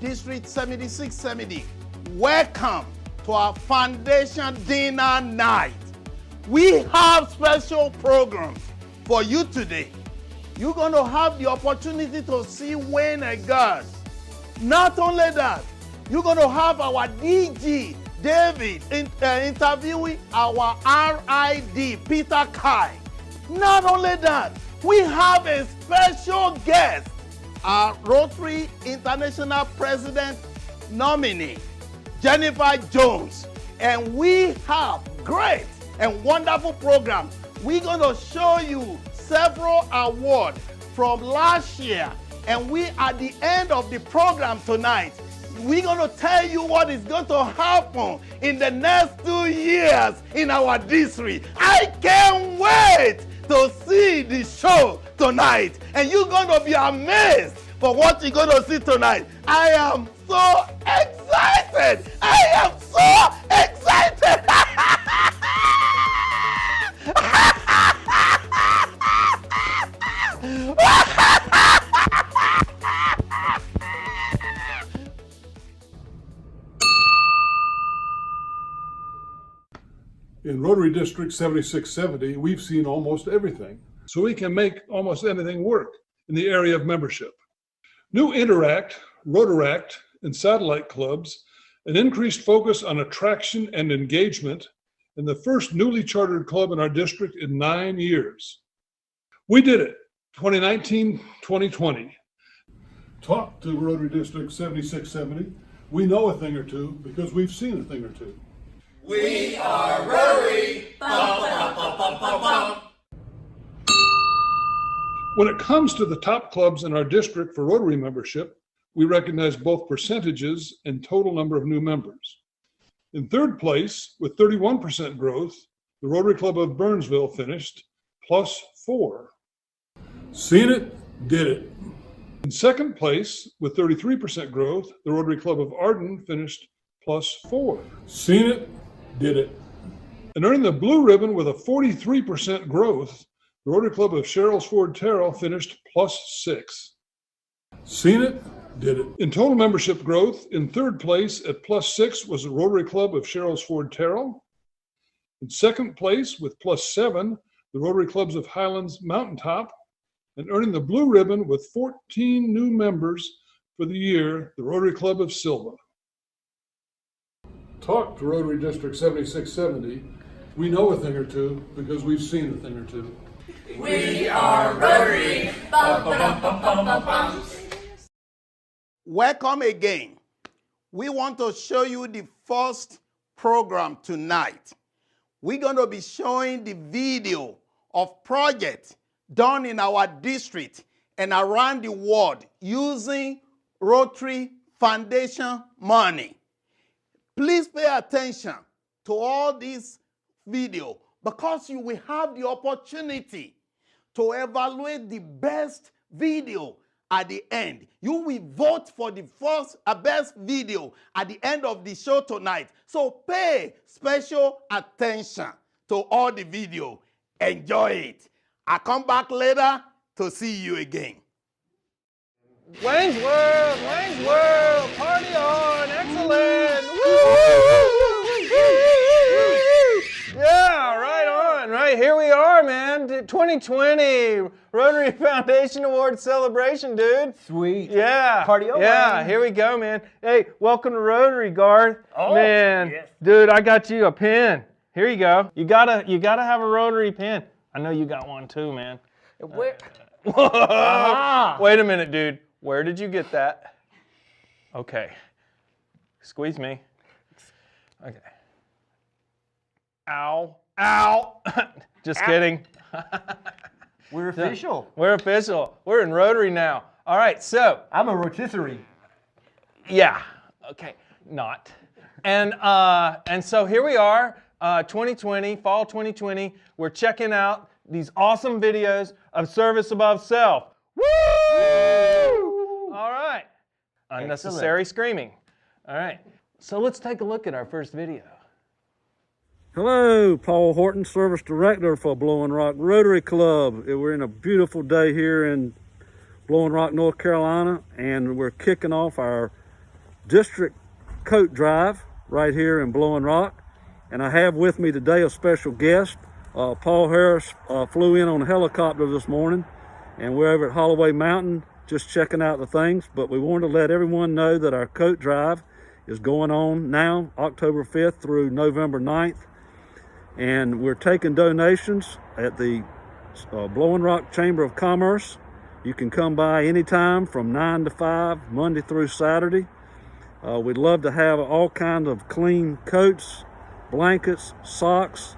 District 7670, welcome to our Foundation Dinner Night. We have special programs for you today. You're going to have the opportunity to see Wayne and Garth. Not only that, you're going to have our DG, David, interviewing our RID, Peter Kai. Not only that, we have a special guest, our Rotary International President nominee, Jennifer Jones. And we have great and wonderful programs. We're going to show you several awards from last year. And we, at the end of the program tonight, we're going to tell you what is going to happen in the next 2 years in our district. I can't wait to see the show tonight. And you're going to be amazed for what you're going to see tonight. I am so excited. I am so excited. In Rotary District 7670, we've seen almost everything, so we can make almost anything work in the area of membership. New Interact, Rotaract, and satellite clubs, an increased focus on attraction and engagement, and the first newly chartered club in our district in 9 years. We did it, 2019-2020. Talk to Rotary District 7670. We know a thing or two because we've seen a thing or two. We are Rotary. Bum, bum, bum, bum, bum, bum. When it comes to the top clubs in our district for Rotary membership, we recognize both percentages and total number of new members. In third place, with 31% growth, the Rotary Club of Burnsville finished +4. Seen it, did it. In second place, with 33% growth, the Rotary Club of Arden finished +4. Seen it, did it. And earning the blue ribbon with a 43% growth, the Rotary Club of Sherrills Ford Terrell finished +6. Seen it, did it. In total membership growth, in third place at +6 was the Rotary Club of Sherrills Ford Terrell. In second place with +7, the Rotary Clubs of Highlands Mountaintop. And earning the blue ribbon with 14 new members for the year, the Rotary Club of Silva. Talk to Rotary District 7670. We know a thing or two because we've seen a thing or two. We are Rotary. Bum, bum, bum, bum, bum, bum. Welcome again. We want to show you the first program tonight. We're going to be showing the video of projects done in our district and around the world using Rotary Foundation money. Please pay attention to all these videos because you will have the opportunity to evaluate the best video at the end. You will vote for the best video at the end of the show tonight. So pay special attention to all the video. Enjoy it. I'll come back later to see you again. Wayne's World, party on, excellent. Yeah, right, here we are, man. 2020 Rotary Foundation Award celebration, dude. Sweet. Yeah. Party on. Yeah, here we go, man. Hey, welcome to Rotary, Garth. Oh, man, yes. Dude, I got you a pin. Here you go. You gotta have a Rotary pin. I know you got one too, man. Where? Wait a minute, dude. Where did you get that? Okay. Squeeze me. Okay. Ow. Ow. Just kidding. We're official. We're official. We're in Rotary now. All right, so. I'm a rotisserie. Yeah. Okay. Not. And so here we are, 2020, fall 2020. We're checking out these awesome videos of service above self. Woo! All right. Unnecessary screaming. All right. So let's take a look at our first video. Hello, Paul Horton, Service Director for Blowing Rock Rotary Club. We're in a beautiful day here in Blowing Rock, North Carolina, and we're kicking off our district coat drive right here in Blowing Rock. And I have with me today a special guest. Paul Harris flew in on a helicopter this morning, and we're over at Holloway Mountain just checking out the things. But we wanted to let everyone know that our coat drive is going on now, October 5th through November 9th. And we're taking donations at the Blowing Rock Chamber of Commerce. You can come by anytime from 9 to 5, Monday through Saturday. We'd love to have all kinds of clean coats, blankets, socks,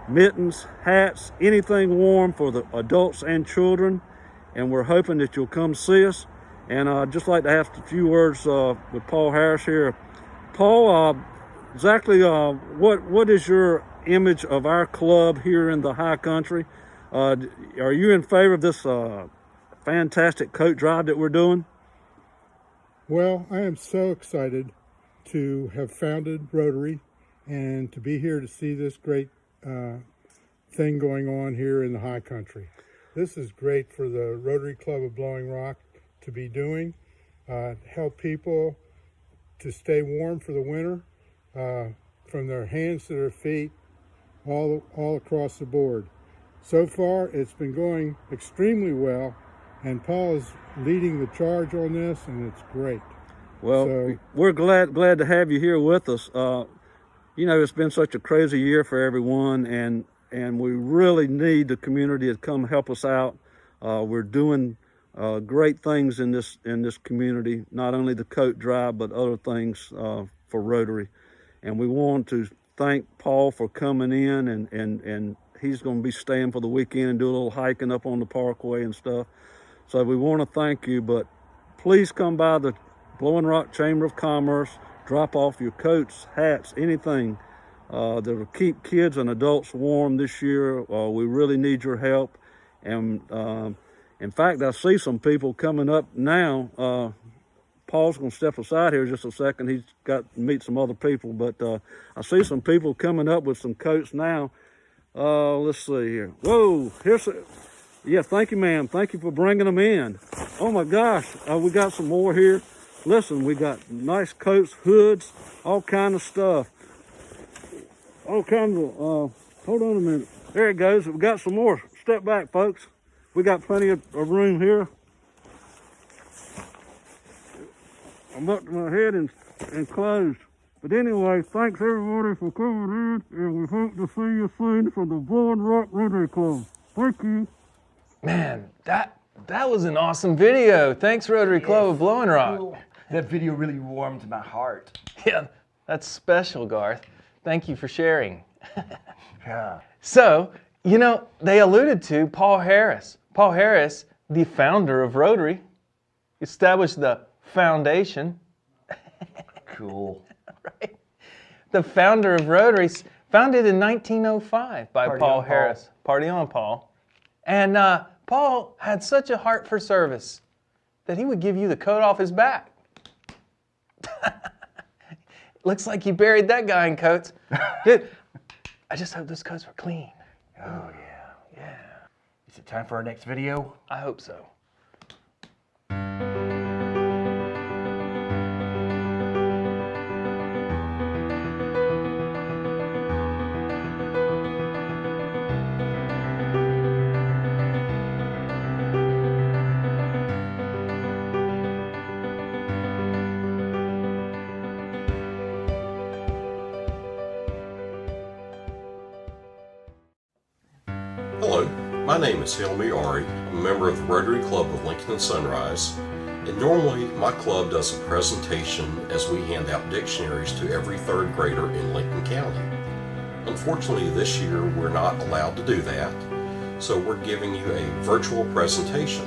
mittens, hats, anything warm for the adults and children. And we're hoping that you'll come see us. And I'd just like to have a few words with Paul Harris here. Paul, exactly what is your image of our club here in the high country? Are you in favor of this fantastic coat drive that we're doing? Well, I am so excited to have founded Rotary and to be here to see this great thing going on here in the high country. This is great for the Rotary Club of Blowing Rock to be doing, help people to stay warm for the winter, from their hands to their feet, all across the board. So far, it's been going extremely well, and Paul is leading the charge on this, and it's great. Well, we're glad to have you here with us. You know, it's been such a crazy year for everyone, and we really need the community to come help us out. We're doing great things in this community, not only the coat drive, but other things for Rotary. And we want to thank Paul for coming in, and he's going to be staying for the weekend and do a little hiking up on the parkway and stuff. So we want to thank you, but please come by the Blowing Rock Chamber of Commerce, drop off your coats, hats, anything that'll keep kids and adults warm this year. We really need your help. And in fact, I see some people coming up now. Paul's going to step aside here just a second. He's got to meet some other people, but I see some people coming up with some coats now. Let's see here. Whoa, yeah, thank you, ma'am. Thank you for bringing them in. Oh my gosh, we got some more here. Listen, we got nice coats, hoods, all kind of stuff. All kinds of, hold on a minute. There it goes. We got some more. Step back, folks. We got plenty of room here. I'm up to my head and closed. But anyway, thanks everybody for coming in, and we hope to see you soon for the Blowing Rock Rotary Club. Thank you. Man, that was an awesome video. Thanks, Rotary Club of Blowing Rock. Cool. That video really warmed my heart. Yeah, that's special, Garth. Thank you for sharing. Yeah. So, you know, they alluded to Paul Harris. Paul Harris, the founder of Rotary, established the foundation. Cool. Right? The founder of Rotary, founded in 1905 by Paul Harris. Party on, Paul. And Paul had such a heart for service that he would give you the coat off his back. Looks like you buried that guy in coats. Dude, I just hope those coats were clean. Oh, yeah. Is it time for our next video? I hope so. Hello, my name is Helmy Ari. I'm a member of the Rotary Club of Lincoln and Sunrise, and normally my club does a presentation as we hand out dictionaries to every third grader in Lincoln County. Unfortunately, this year we're not allowed to do that, so we're giving you a virtual presentation.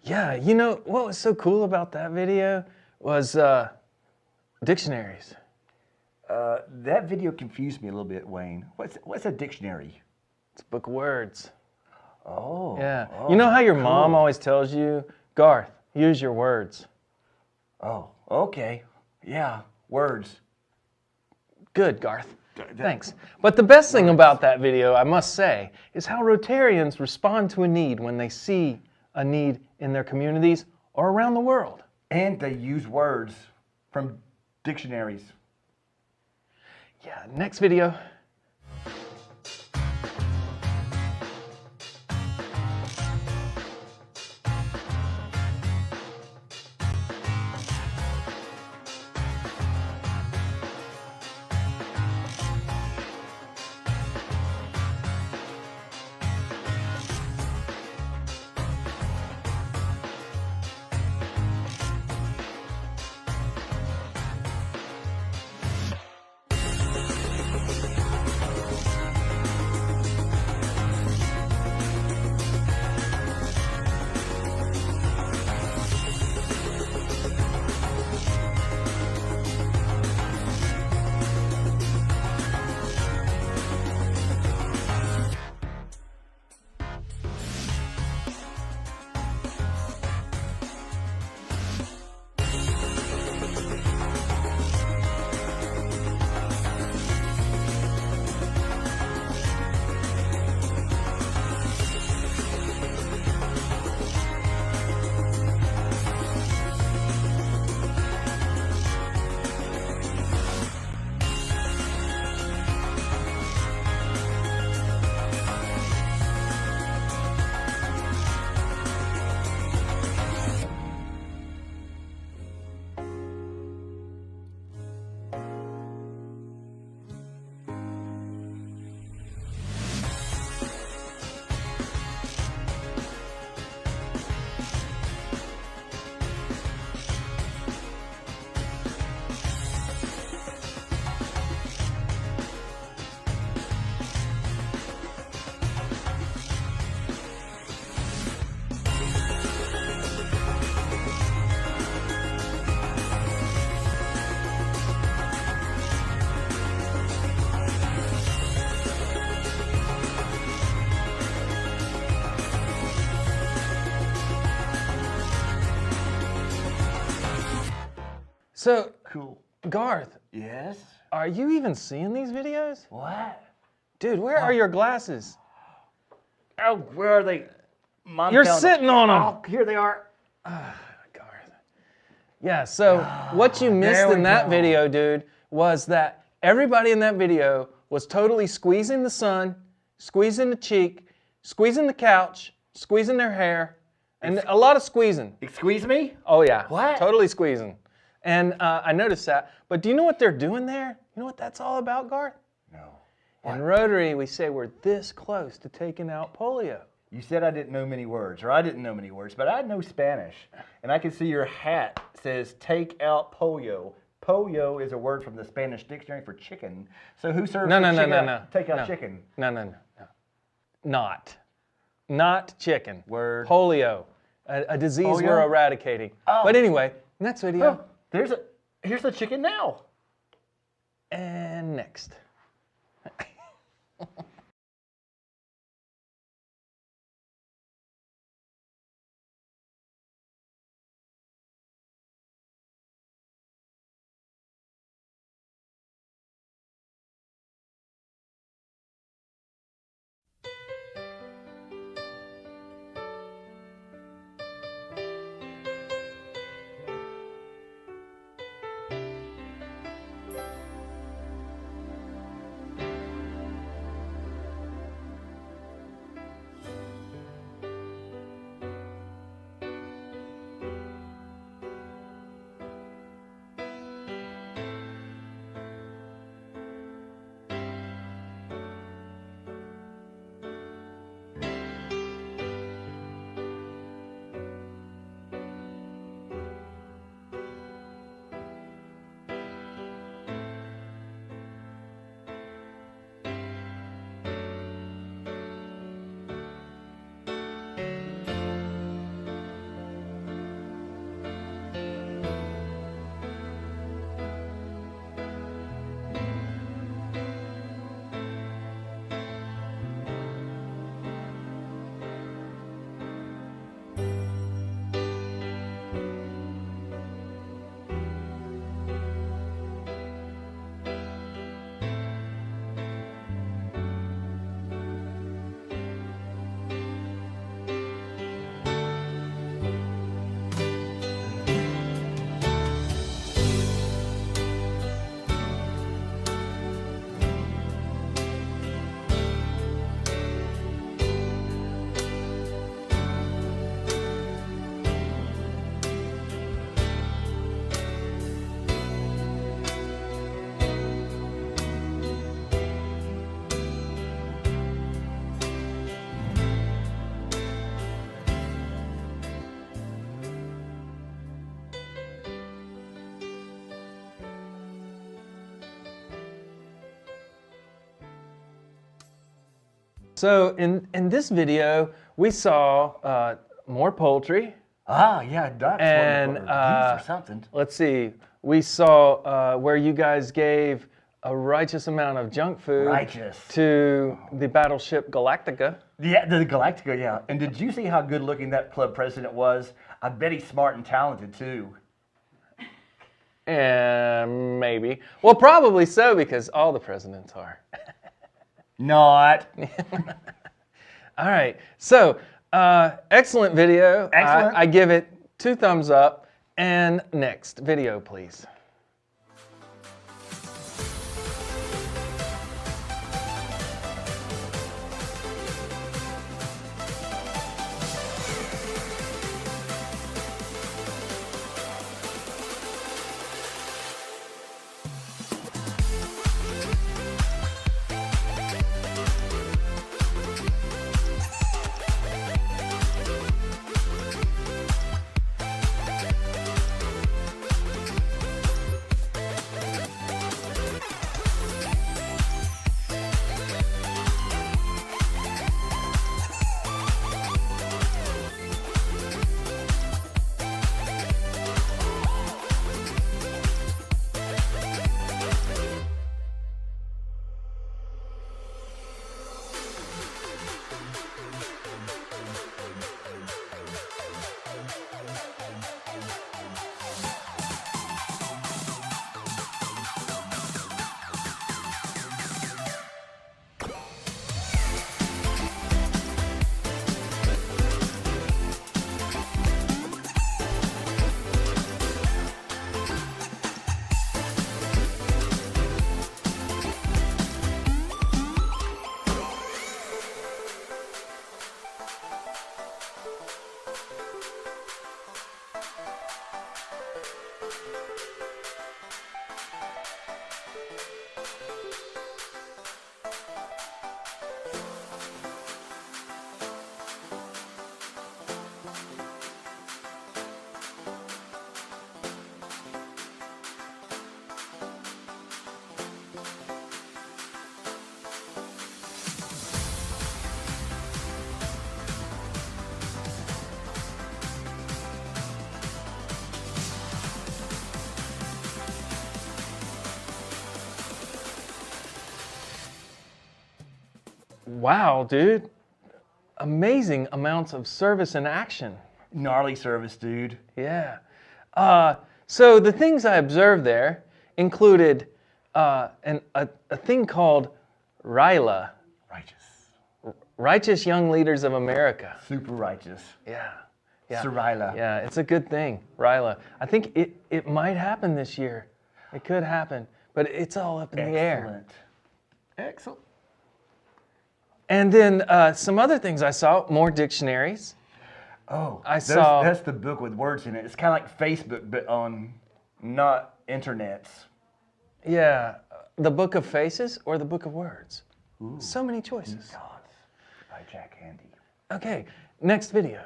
Yeah, you know what was so cool about that video was dictionaries. That video confused me a little bit, Wayne. What's a dictionary? It's a book of words. Oh. Yeah. Oh, You know how your mom cool. always tells you, Garth, use your words. Oh, okay. Yeah, words. Good, Garth. Thanks. But the best thing about that video, I must say, is how Rotarians respond to a need when they see a need in their communities or around the world. And they use words from dictionaries. Yeah, next video. So, Cool. Garth, Yes? are you even seeing these videos? What? Dude, where are your glasses? Oh, where are they? Mom You're found them. sitting on them. Oh, here they are. Garth. Yeah, so what you missed there we in that go. video, dude, was that everybody in that video was totally squeezing the sun, squeezing the cheek, squeezing the couch, squeezing their hair, and a lot of squeezing. Excuse me? Oh, yeah. What? Totally squeezing. And I noticed that. But do you know what they're doing there? You know what that's all about, Garth? No. In Rotary, we say we're this close to taking out polio. You said I didn't know many words, or I didn't know many words, but I know Spanish. And I can see your hat says take out polio. Polio is a word from the Spanish dictionary for chicken. So who serves No, the no, no, chicken no, out- no. take out No. chicken? No. Not chicken. Word. Polio. A disease Polio? we're eradicating. Oh. But anyway, next video. Oh, here's the chicken now. And next. So in this video, we saw more poultry. Ah, yeah, ducks And geese or something. let's see, we saw where you guys gave a righteous amount of junk food to the battleship Galactica. Yeah, the Galactica, yeah. And did you see how good looking that club president was? I bet he's smart and talented too. Maybe. Well, probably so, because all the presidents are. Not. All right. So, excellent video. Excellent. I give it 2 thumbs up. And next video, please. Wow, dude. Amazing amounts of service and action. Gnarly service, dude. Yeah. So the things I observed there included a thing called RYLA. Righteous Young Leaders of America. Super righteous. Yeah. Ryla. Yeah, it's a good thing, RYLA. I think it might happen this year. It could happen, but it's all up in the air. Excellent. And then some other things I saw, more dictionaries. Oh, saw that's the book with words in it. It's kind of like Facebook, but on not internets. Yeah, the Book of Faces or the Book of Words. Ooh. So many choices. Gods by Jack Handy. Okay, next video.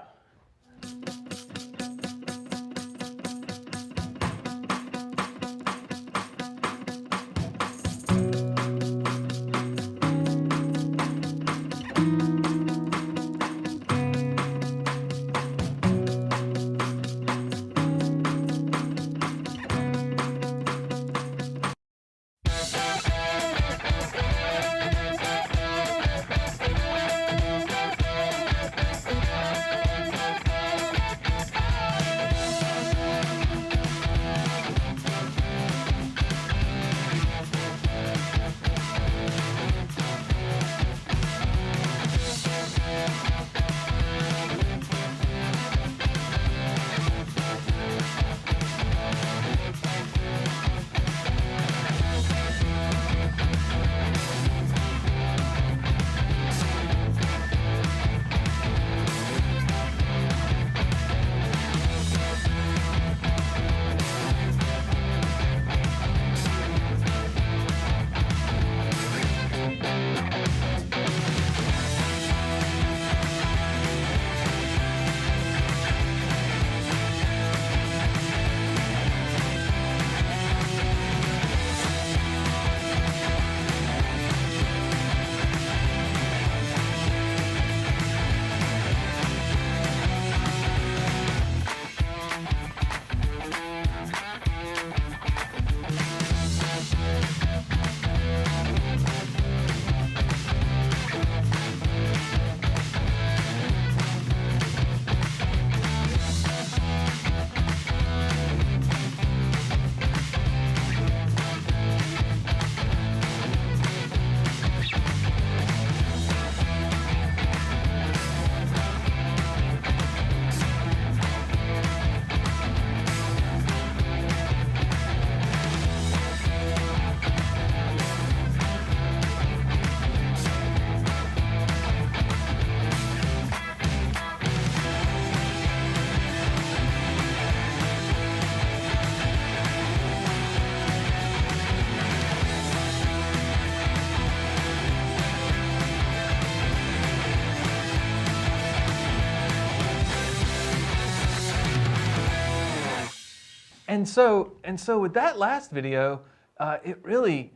And so with that last video, it really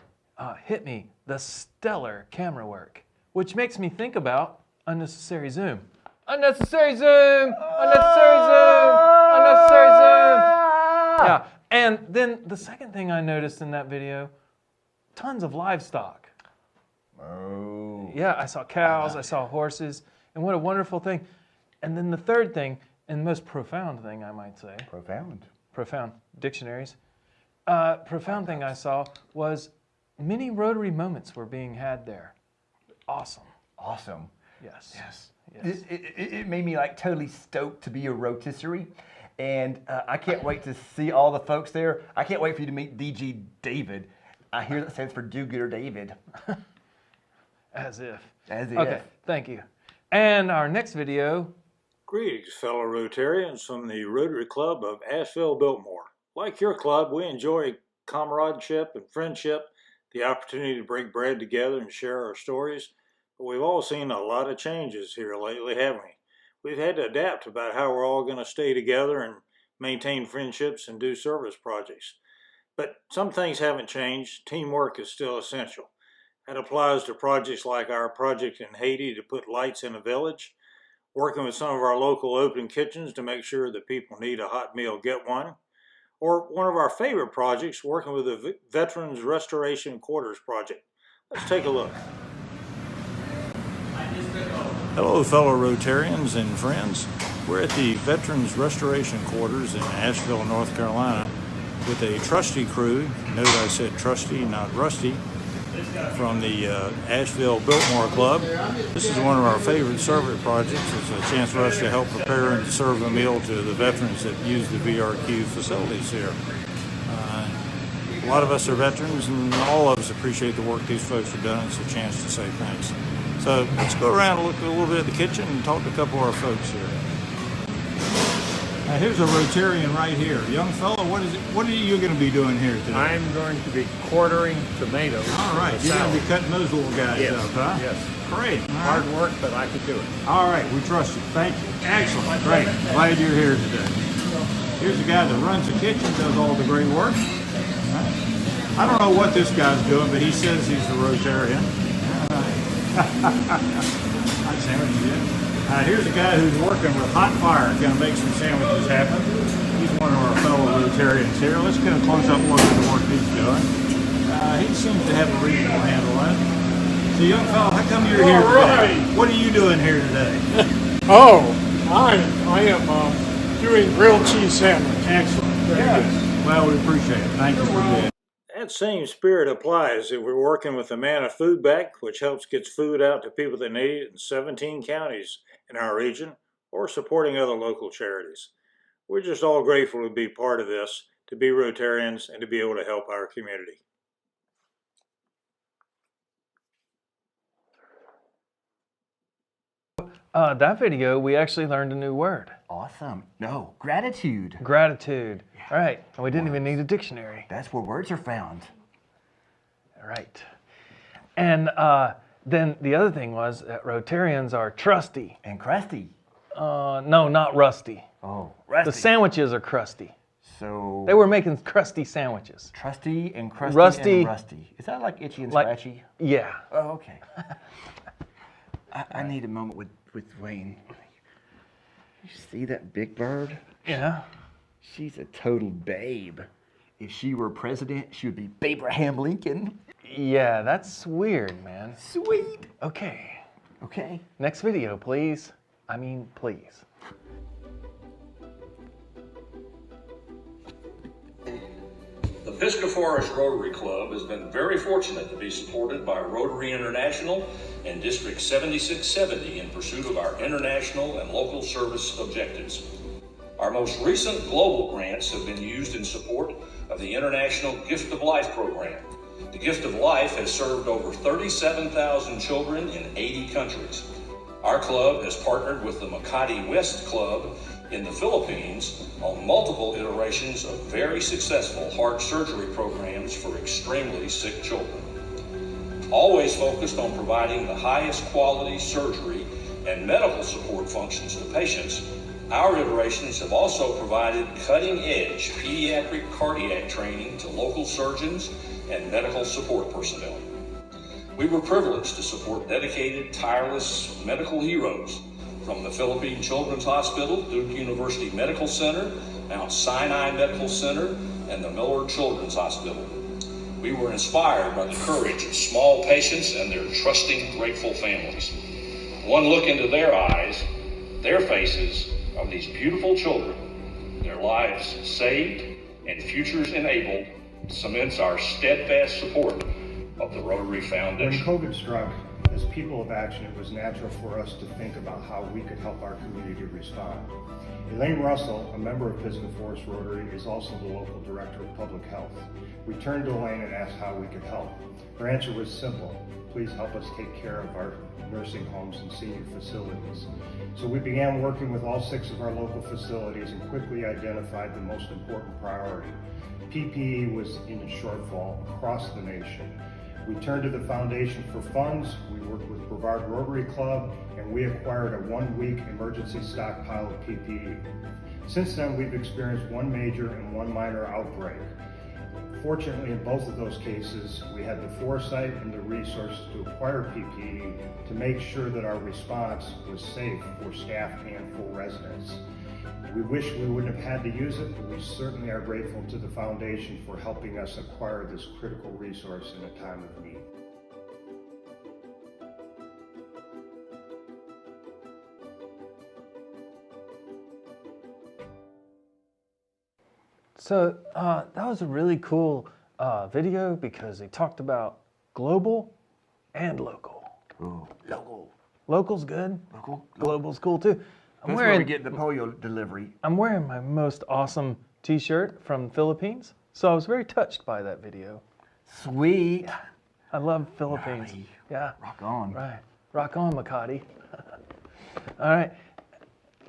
hit me, the stellar camera work, which makes me think about unnecessary zoom. Unnecessary zoom! Unnecessary zoom! Unnecessary zoom! Yeah, and then the second thing I noticed in that video, tons of livestock. Oh. Yeah, I saw cows, I saw horses, and what a wonderful thing. And then the third thing, and most profound thing I might say. Profound dictionaries. Profound thing I saw was many Rotary moments were being had there. Awesome. Awesome. Yes. It made me like totally stoked to be a rotisserie, and I can't wait to see all the folks there. I can't wait for you to meet DG David. I hear that stands for Do-Gooder David. As if. As if. Okay, thank you. And our next video. Greetings, fellow Rotarians from the Rotary Club of Asheville, Biltmore. Like your club, we enjoy comradeship and friendship, the opportunity to break bread together and share our stories. But we've all seen a lot of changes here lately, haven't we? We've had to adapt about how we're all going to stay together and maintain friendships and do service projects. But some things haven't changed. Teamwork is still essential. That applies to projects like our project in Haiti to put lights in a village, working with some of our local open kitchens to make sure that people need a hot meal get one, or one of our favorite projects, working with the Veterans Restoration Quarters Project. Let's take a look. Hello, fellow Rotarians and friends. We're at the Veterans Restoration Quarters in Asheville, North Carolina, with a trusty crew. Note I said trusty, not rusty, from the Asheville Biltmore Club. This is one of our favorite service projects. It's a chance for us to help prepare and serve a meal to the veterans that use the VRQ facilities here. A lot of us are veterans, and all of us appreciate the work these folks have done. It's a chance to say thanks. So let's go around and look a little bit at the kitchen and talk to a couple of our folks here. Now here's a Rotarian right here. Young fellow, what are you going to be doing here today? I'm going to be quartering tomatoes. All right, you're going to be cutting those little guys up, huh? Yes. Great. Hard work, but I can do it. All right, we trust you. Thank you. Excellent. Great. Glad you're here today. Here's the guy that runs the kitchen, does all the great work. I don't know what this guy's doing, but he says he's a Rotarian. Hot sandwiches, here's a guy who's working with hot fire, going to make some sandwiches happen. He's one of our fellow Rotarians here. Let's get a close-up look at the work he's doing. He seems to have a reasonable handle on it. So, young fellow, how come you're here today? What are you doing here today? Oh, I am doing grilled cheese sandwich. Excellent. Very good. Well, we appreciate it. Thank you for doing it. That same spirit applies if we're working with the Man of Food Bank, which helps get food out to people that need it in 17 counties in our region, or supporting other local charities. We're just all grateful to be part of this, to be Rotarians, and to be able to help our community. That video, we actually learned a new word. Awesome. No, gratitude. Gratitude. Yeah. All right. And we didn't even need a dictionary. That's where words are found. All right. And then the other thing was that Rotarians are trusty. And crusty. No, not rusty. Oh, rusty. The sandwiches are crusty. So they were making crusty sandwiches. Trusty and crusty rusty, and rusty. Is that like itchy and scratchy? Yeah. Oh, okay. I need a moment with Wayne. You see that big bird? Yeah. She's a total babe. If she were president, she would be Abraham Lincoln. Yeah, that's weird, man. Sweet. Okay. Okay. Next video, please. I mean, please. The Pisgah Forest Rotary Club has been very fortunate to be supported by Rotary International and District 7670 in pursuit of our international and local service objectives. Our most recent global grants have been used in support of the International Gift of Life program. The Gift of Life has served over 37,000 children in 80 countries. Our club has partnered with the Makati West Club in the Philippines on multiple iterations of very successful heart surgery programs for extremely sick children. Always focused on providing the highest quality surgery and medical support functions to patients, Our iterations have also provided cutting-edge pediatric cardiac training to local surgeons and medical support personnel. We were privileged to support dedicated, tireless medical heroes from the Philippine Children's Hospital, Duke University Medical Center, Mount Sinai Medical Center, and the Miller Children's Hospital. We were inspired by the courage of small patients and their trusting, grateful families. One look into their eyes, their faces, of these beautiful children, their lives saved and futures enabled, cements our steadfast support of the Rotary Foundation. When COVID struck, as people of action, it was natural for us to think about how we could help our community respond. Elaine Russell, a member of Pisgah Forest Rotary, is also the local director of public health. We turned to Elaine and asked how we could help. Her answer was simple: please help us take care of our nursing homes and senior facilities. So we began working with all 6 of our local facilities and quickly identified the most important priority. PPE was in a shortfall across the nation. We turned to the foundation for funds. We worked with Brevard Rotary Club, and we acquired a 1-week emergency stockpile of PPE. Since then, we've experienced 1 major and 1 minor outbreak. Fortunately, in both of those cases, we had the foresight and the resources to acquire PPE to make sure that our response was safe for staff and for residents. We wish we wouldn't have had to use it, but we certainly are grateful to the foundation for helping us acquire this critical resource in a time of need. So that was a really cool video because they talked about global and local. Ooh, local. Local's good. Local. Global's cool too. That's where we get the polio delivery. I'm wearing my most awesome t-shirt from Philippines, so I was very touched by that video. Sweet. I love Philippines. Gnarly. Yeah. Rock on. Right. Rock on, Makati. All right.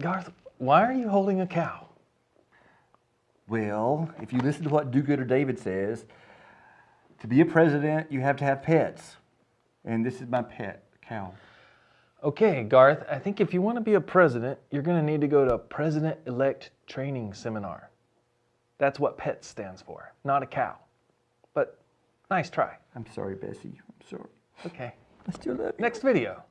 Garth, why are you holding a cow? Well, if you listen to what Do-Gooder David says, to be a president, you have to have pets. And this is my pet, cow. Okay, Garth, I think if you want to be a president, you're going to need to go to a president-elect training seminar. That's what PET stands for, not a cow. But nice try. I'm sorry, Bessie. I'm sorry. Okay. I still love you. Next video.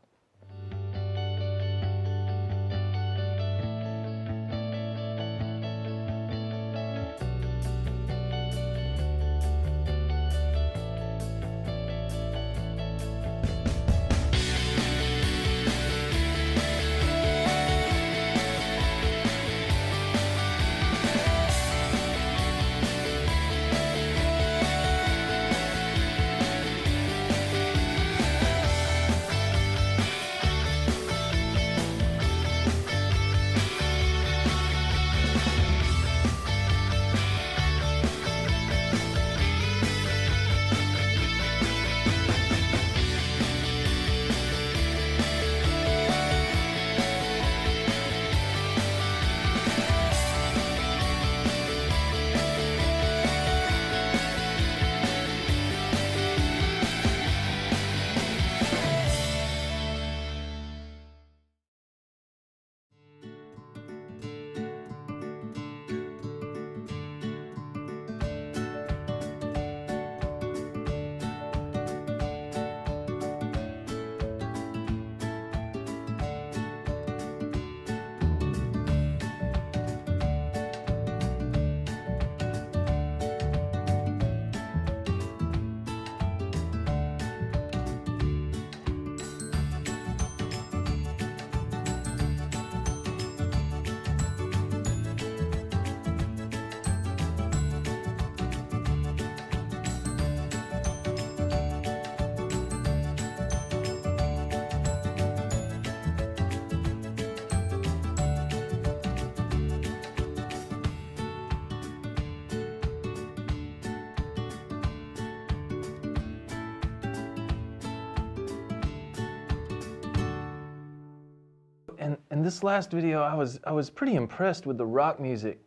In this last video, I was pretty impressed with the rock music,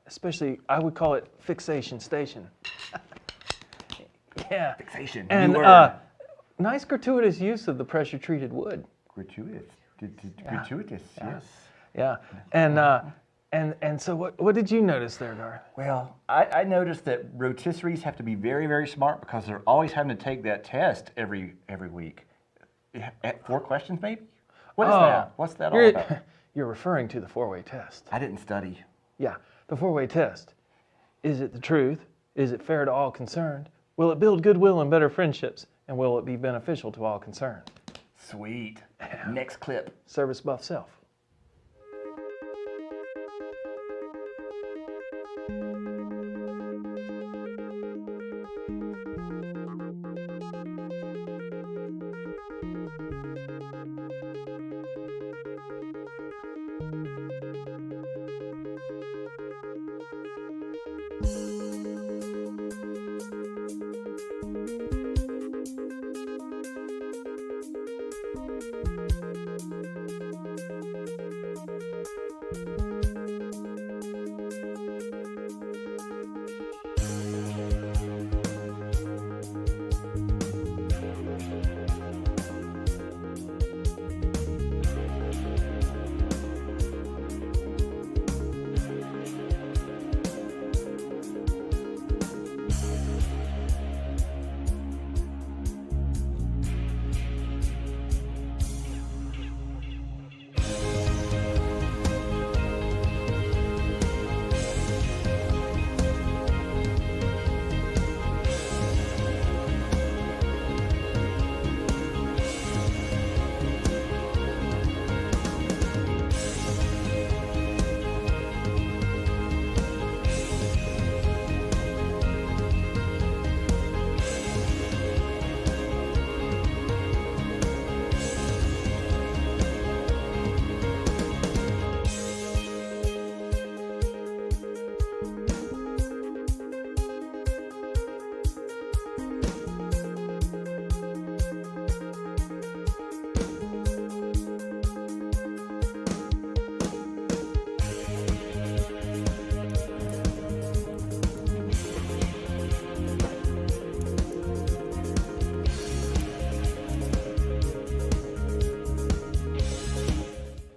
especially I would call it Fixation Station. Yeah. Fixation. And nice gratuitous use of the pressure-treated wood. Gratuitous. Gratuitous. Yeah. Yes. Yeah. And so what did you notice there, Garth? Well, I noticed that rotisseries have to be very, very smart because they're always having to take that test every week. 4 questions, maybe? What is that? What's that all about? You're referring to the 4-way test. I didn't study. Yeah, the 4-way test. Is it the truth? Is it fair to all concerned? Will it build goodwill and better friendships? And will it be beneficial to all concerned? Sweet. Next clip. Service buff self.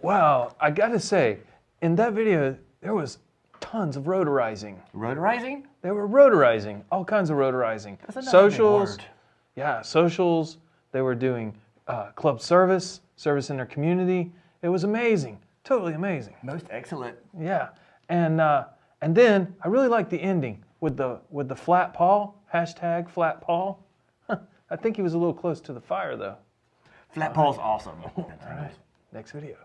Wow, I gotta say, in that video, there was tons of rotorizing. Rotorizing? They were rotorizing, all kinds of rotorizing. That's another Socials, big word. yeah, socials. They were doing club service in their community. It was amazing, totally amazing. Most excellent. Yeah, and then I really liked the ending with the flat paw, hashtag flat paw. I think he was a little close to the fire though. Flat paw's awesome. All right, next video.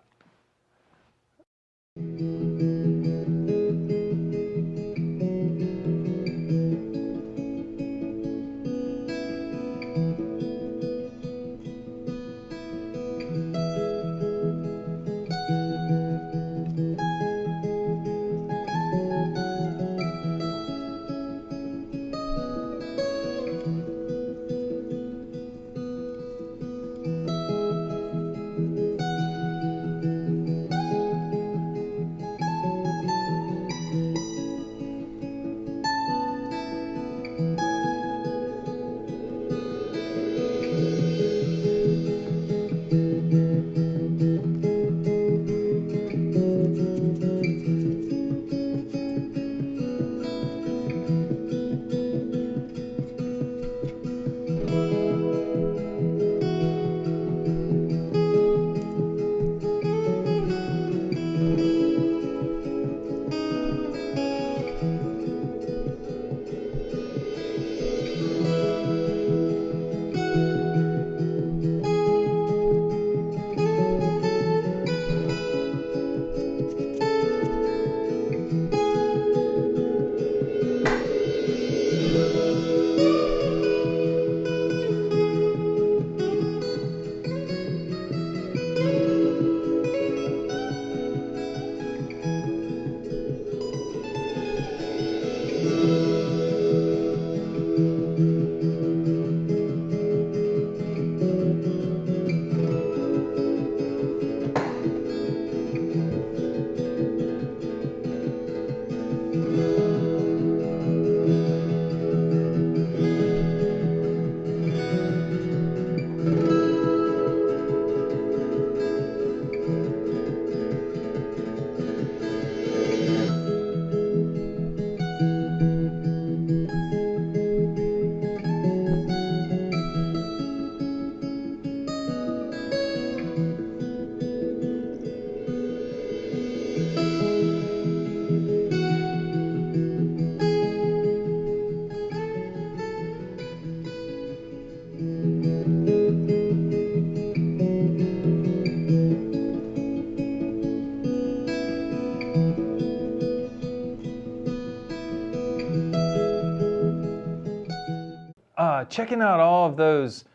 checking out all of those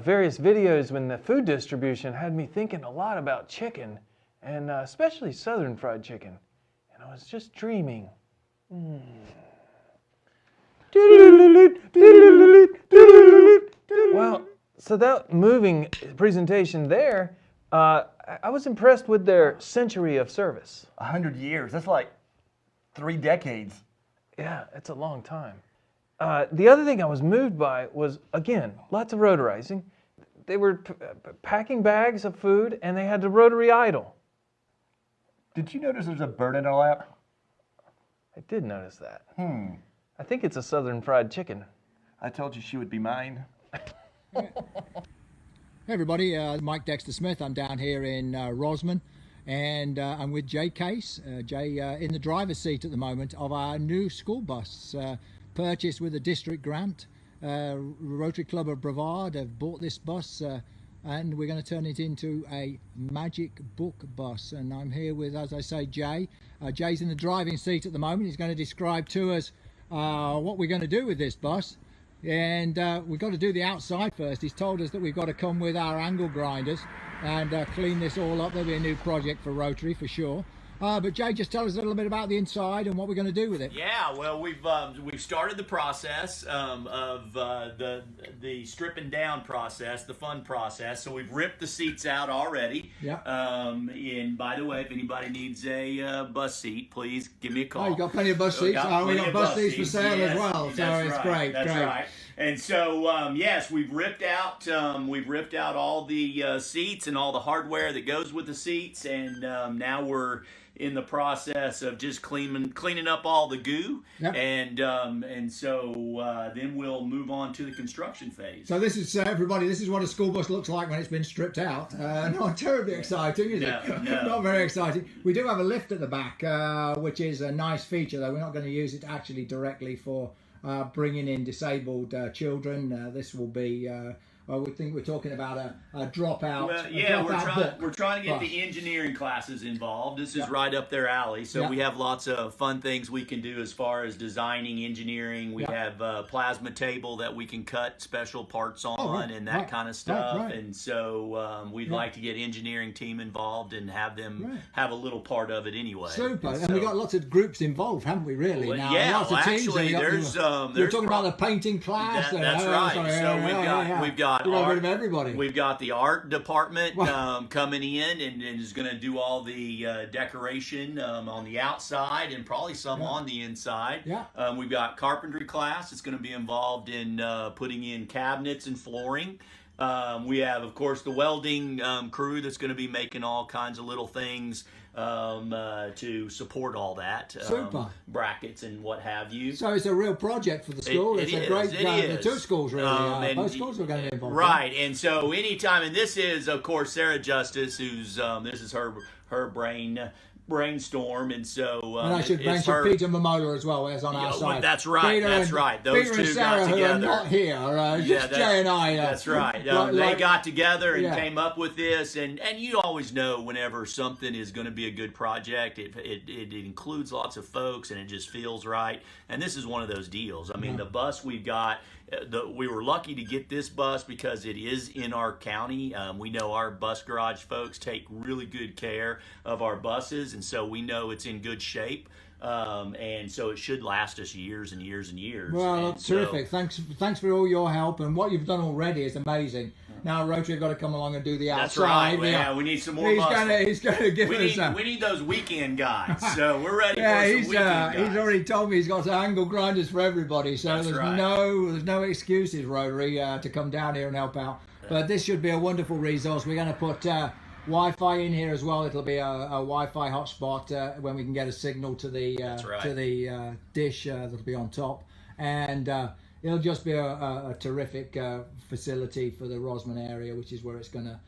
various videos when the food distribution had me thinking a lot about chicken, and especially Southern fried chicken. And I was just dreaming. Well, so that moving presentation there, I was impressed with their century of service. 100 years. That's like 3 decades. Yeah, it's a long time. The other thing I was moved by was, again, lots of rotarizing. They were packing bags of food, and they had the rotary idol. Did you notice there's a bird in our lap? I did notice that. I think it's a Southern fried chicken. I told you she would be mine. Hey everybody, Mike Dexter Smith. I'm down here in Rosman, and I'm with Jay Case. Jay in the driver's seat at the moment of our new school bus, purchased with a district grant. Rotary Club of Brevard have bought this bus, and we're going to turn it into a magic book bus. And I'm here with, as I say, Jay. Jay's in the driving seat at the moment. He's going to describe to us what we're going to do with this bus. And we've got to do the outside first. He's told us that we've got to come with our angle grinders and clean this all up. There'll be a new project for Rotary for sure. But Jay, just tell us a little bit about the inside and what we're going to do with it. Yeah, well, we've started the process of the stripping down process, the fun process. So we've ripped the seats out already. Yeah. And by the way, if anybody needs a bus seat, please give me a call. Oh, you got plenty of bus seats. We got bus seats for sale as well. So it's great. That's right. And so yes, we've ripped out all the seats and all the hardware that goes with the seats, and now we're in the process of just cleaning up all the goo. Yep. And so then we'll move on to the construction phase. So this is everybody. This is what a school bus looks like when it's been stripped out. Not terribly exciting, is it? No. Not very exciting. We do have a lift at the back, which is a nice feature, though we're not going to use it actually directly for bringing in disabled children. This will be. Well, we think we're talking about a dropout. Well, yeah, we're trying to get the engineering classes involved. This is right up their alley. So we have lots of fun things we can do as far as designing, engineering. We have a plasma table that we can cut special parts on and that kind of stuff. And so we'd like to get engineering team involved and have them have a little part of it anyway. Super. And we've got lots of groups involved, haven't we, really? Well, now? Yeah, lots of teams. actually, we're talking about the painting class. That's right. So we've got art, everybody. We've got the art department coming in and is going to do all the decoration on the outside and probably some on the inside. We've got carpentry class. It's going to be involved in putting in cabinets and flooring. We have, of course, the welding crew that's going to be making all kinds of little things to support all that. Super. Brackets and what have you. So it's a real project for the school. It's a great the two schools really. Both schools are going to be involved. Right. And so anytime, and this is, of course, Sarah Justice, who's this is her brainstorm, and so and I should mention Peter Mamola as well, as on our side. That's right. Those Peter two and Sarah, got together. Who are not here. Just Jay and I. That's right. They got together and came up with this, and you always know whenever something is going to be a good project, it includes lots of folks, and it just feels right. And this is one of those deals. I mean, the bus we've got. We were lucky to get this bus because it is in our county. We know our bus garage folks take really good care of our buses, and so we know it's in good shape. And so it should last us years and years and years. Well, that's terrific. Thanks for all your help, and what you've done already is amazing. Now Rotary have got to come along and do the outside. That's right. Yeah, we need some more buses. He's going to give us. We need those weekend guys. So we're ready for some weekend guys. He's already told me he's got angle grinders for everybody. So there's no excuses, Rotary, to come down here and help out. But this should be a wonderful resource. We're going to put Wi-Fi in here as well. It'll be a Wi-Fi hotspot when we can get a signal to the dish that'll be on top, and it'll just be a terrific facility for the Rosman area, which is where it's gonna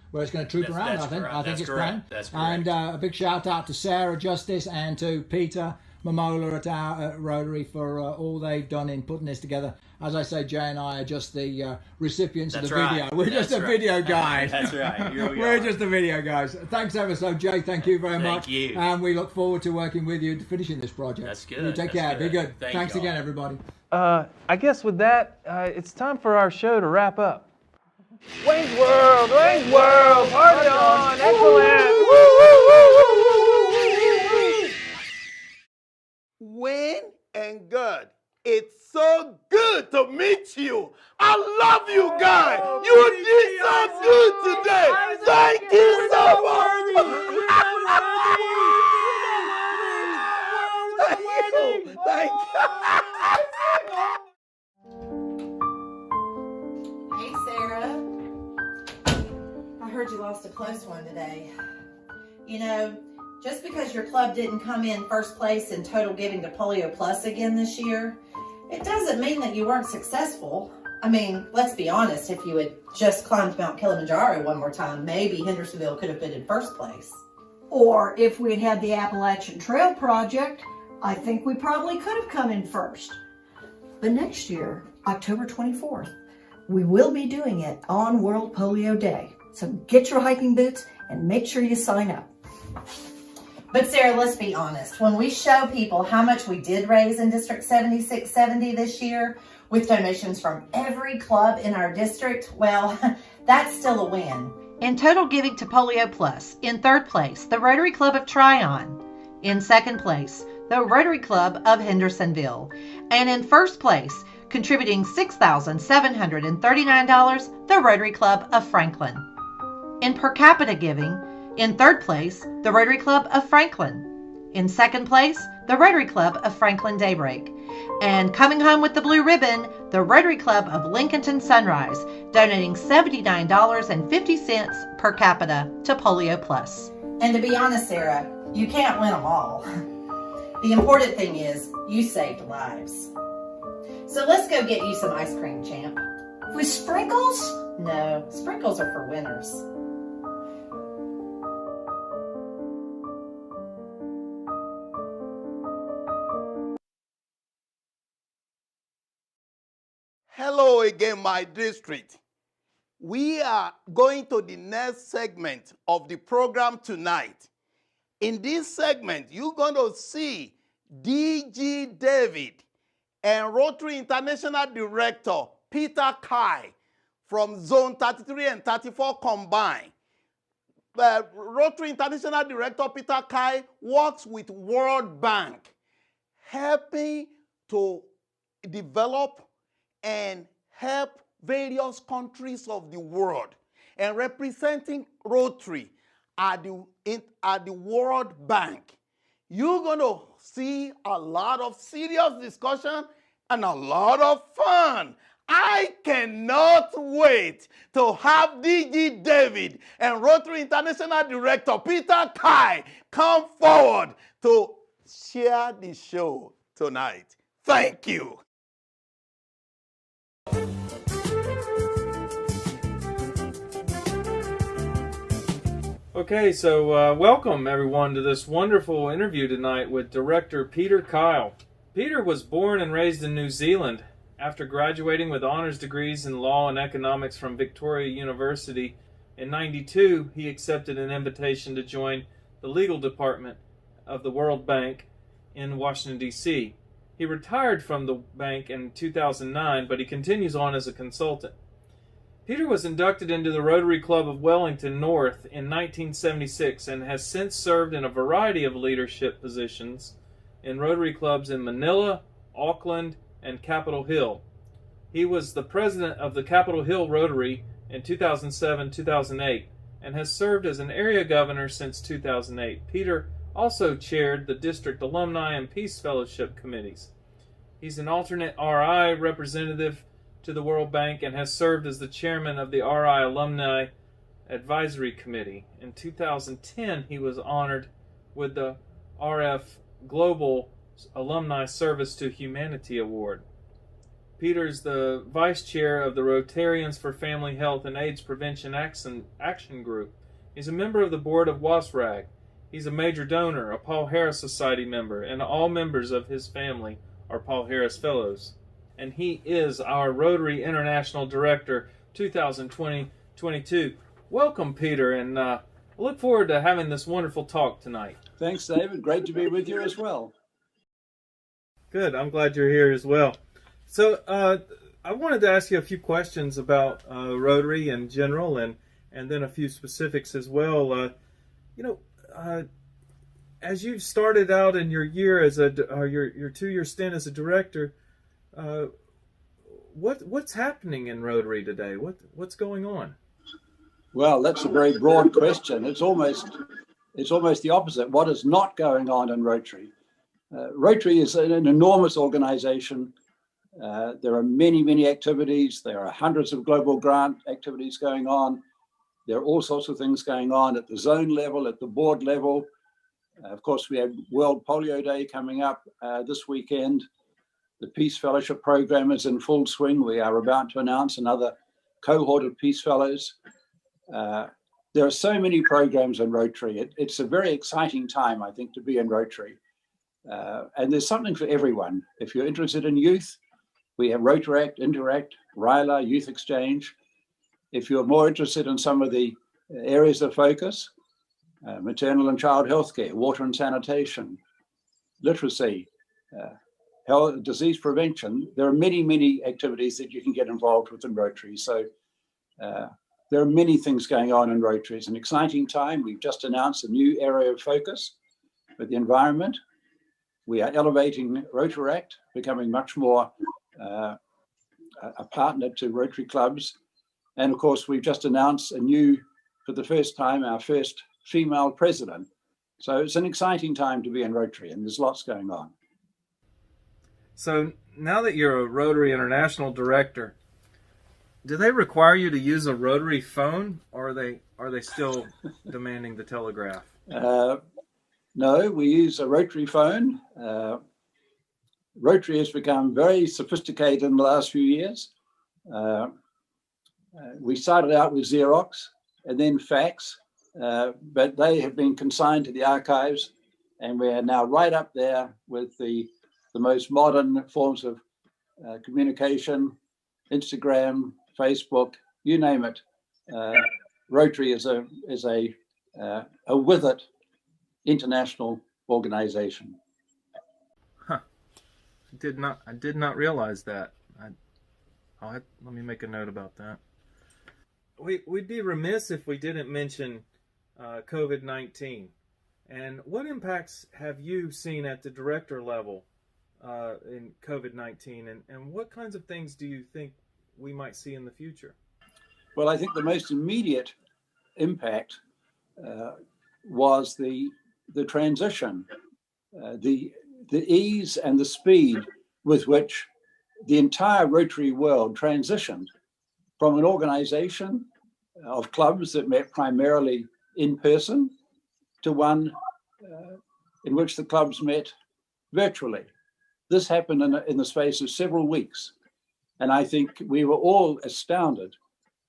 troop around. I think it's planned. That's correct. And a big shout out to Sarah Justice and to Peter Mamola at Rotary for all they've done in putting this together. As I say, Jay and I are just the recipients of the video. We're just the video guys. That's right. Here we We're are. just the video guys. Thanks ever so, Jay. Thank you very much. Thank you. And we look forward to working with you to finishing this project. That's good. You take That's care. Be good. good. Thanks again, everybody. I guess with that, it's time for our show to wrap up. Wayne's World, Wayne's World, party on, excellent. Wayne and Garth, it's so good to meet you. I love you guys. You did so good today. Thank you so much. Thank you. Hey, Sarah. I heard you lost a close one today. You know, just because your club didn't come in first place in total giving to Polio Plus again this year, it doesn't mean that you weren't successful. I mean, let's be honest, if you had just climbed Mount Kilimanjaro one more time, maybe Hendersonville could have been in first place. Or if we'd had the Appalachian Trail Project, I think we probably could have come in first. But next year, October 24th, we will be doing it on World Polio Day. So get your hiking boots and make sure you sign up. But Sarah, let's be honest. When we show people how much we did raise in District 7670 this year, with donations from every club in our district, well, that's still a win. In total giving to Polio Plus, in third place, the Rotary Club of Tryon. In second place, the Rotary Club of Hendersonville. And in first place, contributing $6,739, the Rotary Club of Franklin. In per capita giving, in third place, the Rotary Club of Franklin. In second place, the Rotary Club of Franklin Daybreak. And coming home with the blue ribbon, the Rotary Club of Lincolnton Sunrise, donating $79.50 per capita to Polio Plus. And to be honest, Sarah, you can't win them all. The important thing is you saved lives. So let's go get you some ice cream, champ. With sprinkles? No, sprinkles are for winners. Hello again, my district. We are going to the next segment of the program tonight. In this segment, you're going to see DG David and Rotary International Director Peter Kai from Zone 33 and 34 combined. Rotary International Director Peter Kai works with World Bank, helping to develop and help various countries of the world, and representing Rotary at the World Bank. You're going to see a lot of serious discussion and a lot of fun. I cannot wait to have DG David and Rotary International Director Peter Kai come forward to share the show tonight. Thank you. Okay, so welcome everyone to this wonderful interview tonight with Director Peter Kyle. Peter was born and raised in New Zealand. After graduating with honors degrees in law and economics from Victoria University in '92, he accepted an invitation to join the legal department of the World Bank in Washington, D.C. He retired from the bank in 2009, but he continues on as a consultant. Peter was inducted into the Rotary Club of Wellington North in 1976 and has since served in a variety of leadership positions in Rotary clubs in Manila, Auckland, and Capitol Hill. He was the president of the Capitol Hill Rotary in 2007-2008 and has served as an area governor since 2008. Peter also chaired the district alumni and peace fellowship committees. He's an alternate RI representative to the World Bank and has served as the chairman of the RI Alumni Advisory Committee. In 2010, he was honored with the RF Global Alumni Service to Humanity Award. Peter's the vice chair of the Rotarians for Family Health and AIDS Prevention Action Group. He's a member of the board of WASRAG. He's a major donor, a Paul Harris Society member, and all members of his family are Paul Harris Fellows. And he is our Rotary International Director 2020-22. Welcome, Peter, and I look forward to having this wonderful talk tonight. Thanks, David. Great to be with you as well. Good. I'm glad you're here as well. So I wanted to ask you a few questions about Rotary in general, and then a few specifics as well. As you've started out in your year as your 2-year stint as a director, what's happening in Rotary today? What's going on? Well, that's a very broad question. It's almost the opposite. What is not going on in Rotary? Rotary is an enormous organization. There are many activities. There are hundreds of global grant activities going on. There are all sorts of things going on at the zone level, at the board level. Of course, we have World Polio Day coming up this weekend. The Peace Fellowship program is in full swing. We are about to announce another cohort of Peace Fellows. There are so many programs in Rotary. It's a very exciting time, I think, to be in Rotary. And there's something for everyone. If you're interested in youth, we have Rotaract, Interact, RILA, Youth Exchange. If you're more interested in some of the areas of focus, maternal and child healthcare, water and sanitation, literacy, health, disease prevention, there are many activities that you can get involved with in Rotary. So there are many things going on in Rotary. It's an exciting time. We've just announced a new area of focus with the environment. We are elevating Rotaract, becoming much more a partner to Rotary clubs. And of course, we've just announced for the first time, our first female president. So it's an exciting time to be in Rotary, and there's lots going on. So now that you're a Rotary International Director, do they require you to use a Rotary phone, or are they still demanding the telegraph? No, we use a Rotary phone. Rotary has become very sophisticated in the last few years. We started out with Xerox and then fax, but they have been consigned to the archives, and we are now right up there with the most modern forms of communication, Instagram, Facebook, you name it. Rotary is a with it international organization. Huh. I did not realize that. Let me make a note about that. We'd be remiss if we didn't mention COVID-19. And what impacts have you seen at the director level in COVID-19? And what kinds of things do you think we might see in the future? Well, I think the most immediate impact was the transition, the ease and the speed with which the entire Rotary world transitioned from an organization of clubs that met primarily in person to one in which the clubs met virtually. This happened in the space of several weeks. And I think we were all astounded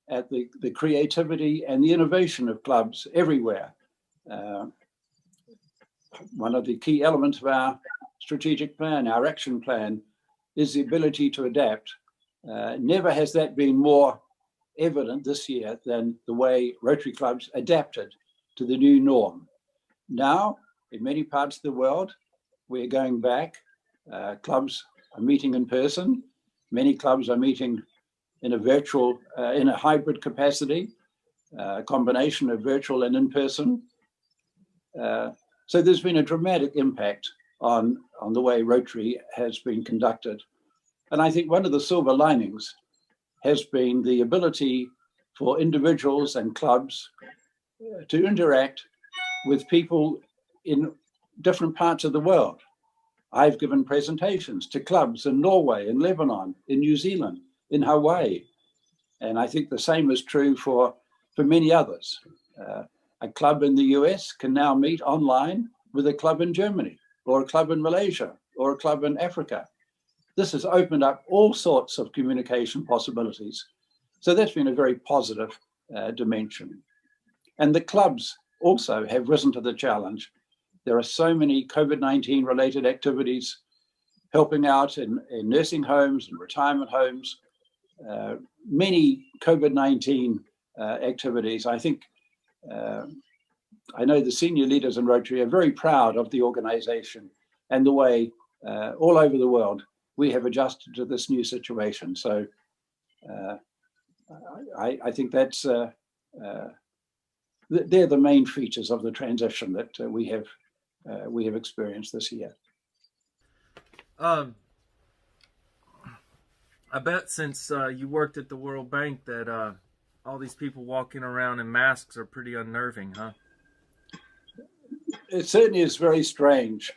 at the creativity and the innovation of clubs everywhere. One of the key elements of our strategic plan, our action plan, is the ability to adapt. Never has that been more evident this year than the way Rotary clubs adapted to the new norm. Now, in many parts of the world, we're going back. Clubs are meeting in person. Many clubs are meeting in a hybrid capacity, a combination of virtual and in person. So there's been a dramatic impact on the way Rotary has been conducted. And I think one of the silver linings has been the ability for individuals and clubs to interact with people in different parts of the world. I've given presentations to clubs in Norway, in Lebanon, in New Zealand, in Hawaii. And I think the same is true for many others. A club in the US can now meet online with a club in Germany, or a club in Malaysia, or a club in Africa. This has opened up all sorts of communication possibilities. So that's been a very positive dimension. And the clubs also have risen to the challenge. There are so many COVID-19 related activities helping out in nursing homes and retirement homes, many COVID-19 activities. I think, I know the senior leaders in Rotary are very proud of the organization and the way all over the world we have adjusted to this new situation. So I think that's, they're the main features of the transition that we have experienced this year. I bet since you worked at the World Bank that all these people walking around in masks are pretty unnerving, huh? It certainly is very strange.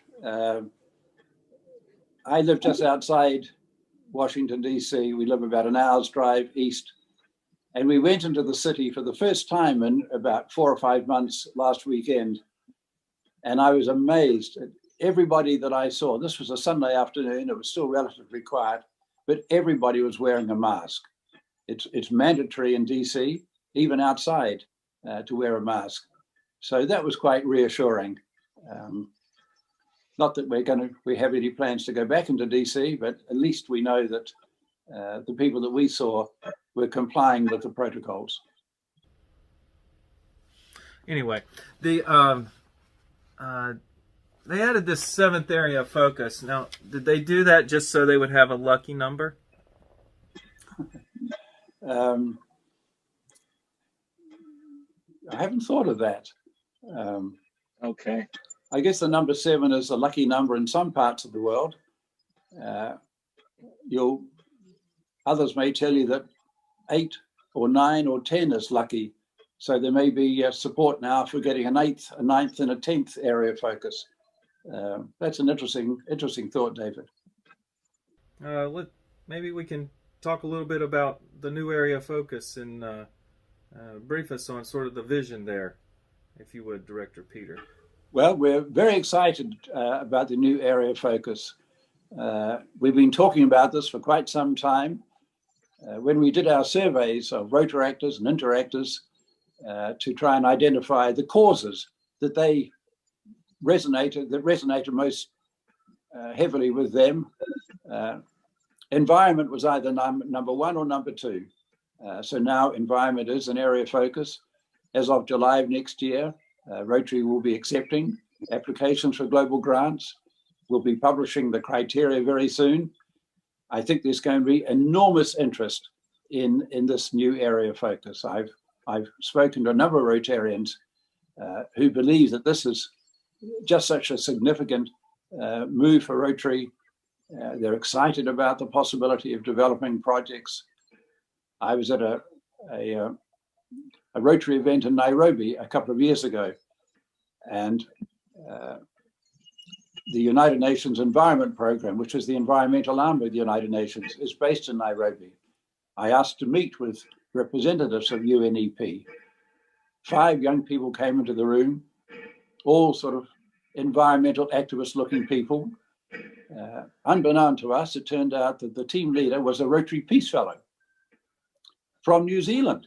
I live just outside Washington, D.C. We live about an hour's drive east. And we went into the city for the first time in about 4 or 5 months last weekend. And I was amazed at everybody that I saw. This was a Sunday afternoon. It was still relatively quiet, but everybody was wearing a mask. It's mandatory in DC, even outside, to wear a mask. So that was quite reassuring. Not that we have any plans to go back into DC, but at least we know that the people that we saw were complying with the protocols. Anyway, they added this 7th area of focus. Now, did they do that just so they would have a lucky number? I haven't thought of that. Okay. I guess the number 7 is a lucky number in some parts of the world. Others may tell you that 8 or 9 or 10 is lucky. So there may be support now for getting a 9th, and a 10th area of focus. That's an interesting thought, David. Maybe we can talk a little bit about the new area of focus and brief us on sort of the vision there, if you would, Director Peter. Well, we're very excited about the new area of focus. We've been talking about this for quite some time. When we did our surveys of Rotaractors and Interactors to try and identify the causes that resonated most heavily with them, environment was either number 1 or number 2. So now environment is an area of focus. As of July of next year, Rotary will be accepting applications for global grants. We'll be publishing the criteria very soon. I think there's going to be enormous interest in this new area of focus. I've spoken to a number of Rotarians who believe that this is just such a significant move for Rotary. They're excited about the possibility of developing projects. I was at a Rotary event in Nairobi a couple of years ago, and the United Nations Environment Program, which is the environmental arm of the United Nations, is based in Nairobi. I asked to meet with representatives of UNEP. 5 young people came into the room, all sort of environmental activist looking people. Unbeknown to us, it turned out that the team leader was a Rotary Peace Fellow from New Zealand.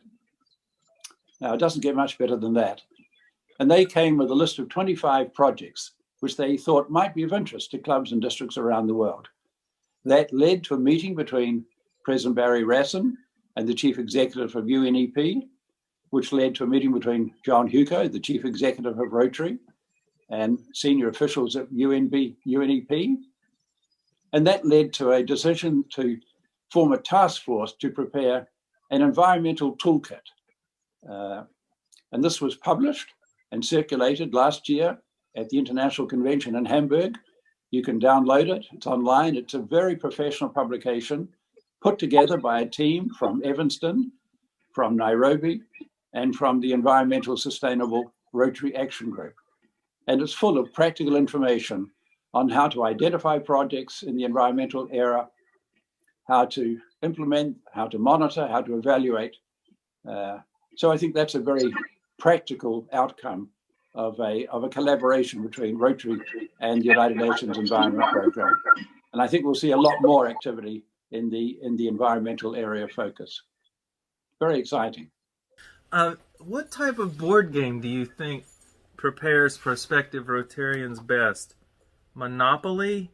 Now, it doesn't get much better than that. And they came with a list of 25 projects which they thought might be of interest to clubs and districts around the world. That led to a meeting between President Barry Rassin and the Chief Executive of UNEP, which led to a meeting between John Hugo, the Chief Executive of Rotary, and senior officials at UNEP. And that led to a decision to form a task force to prepare an environmental toolkit. And this was published and circulated last year at the International Convention in Hamburg. You can download it. It's online. It's a very professional publication put together by a team from Evanston, from Nairobi, and from the Environmental Sustainable Rotary Action Group. And it's full of practical information on how to identify projects in the environmental era, how to implement, how to monitor, how to evaluate. So I think that's a very practical outcome of a collaboration between Rotary and the United Nations Environment Program. And I think we'll see a lot more activity in the environmental area of focus. Very exciting. What type of board game do you think prepares prospective Rotarians best? Monopoly,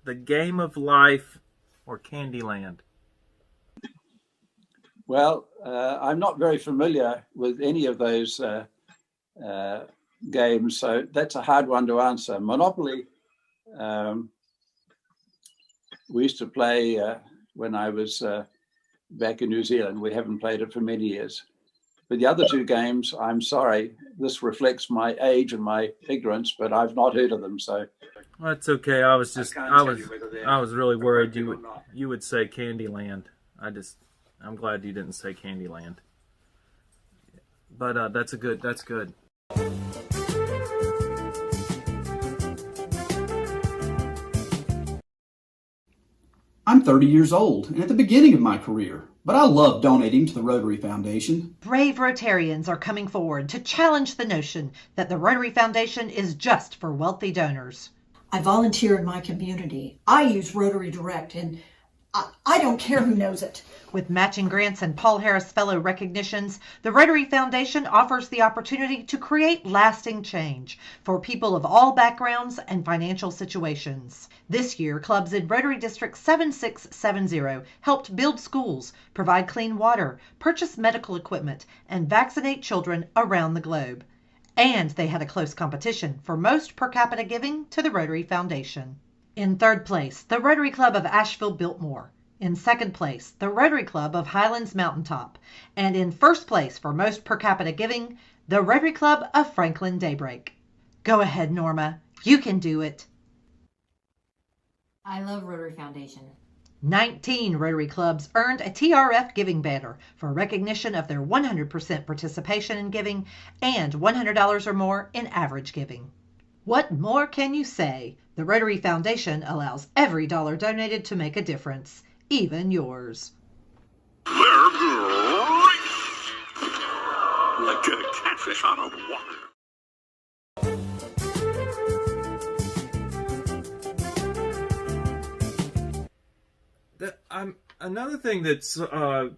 the Game of Life, or Candyland? Well, I'm not very familiar with any of those games, so that's a hard one to answer. Monopoly, we used to play when I was back in New Zealand. We haven't played it for many years. But the other two games, I'm sorry, this reflects my age and my ignorance, but I've not heard of them. So that's okay. I was really worried you would say Candyland. I'm glad you didn't say Candyland. But that's good. I'm 30 years old and at the beginning of my career, but I love donating to the Rotary Foundation. Brave Rotarians are coming forward to challenge the notion that the Rotary Foundation is just for wealthy donors. I volunteer in my community. I use Rotary Direct, and I don't care who knows it. With matching grants and Paul Harris Fellow recognitions, the Rotary Foundation offers the opportunity to create lasting change for people of all backgrounds and financial situations. This year, clubs in Rotary District 7670 helped build schools, provide clean water, purchase medical equipment, and vaccinate children around the globe. And they had a close competition for most per capita giving to the Rotary Foundation. In third place, the Rotary Club of Asheville-Biltmore. In second place, the Rotary Club of Highlands Mountaintop. And in first place for most per capita giving, the Rotary Club of Franklin Daybreak. Go ahead, Norma. You can do it. I love Rotary Foundation. 19 Rotary clubs earned a TRF Giving Banner for recognition of their 100% participation in giving and $100 or more in average giving. What more can you say? The Rotary Foundation allows every dollar donated to make a difference, even yours. They're great! Like a catfish out of water. Another thing that's that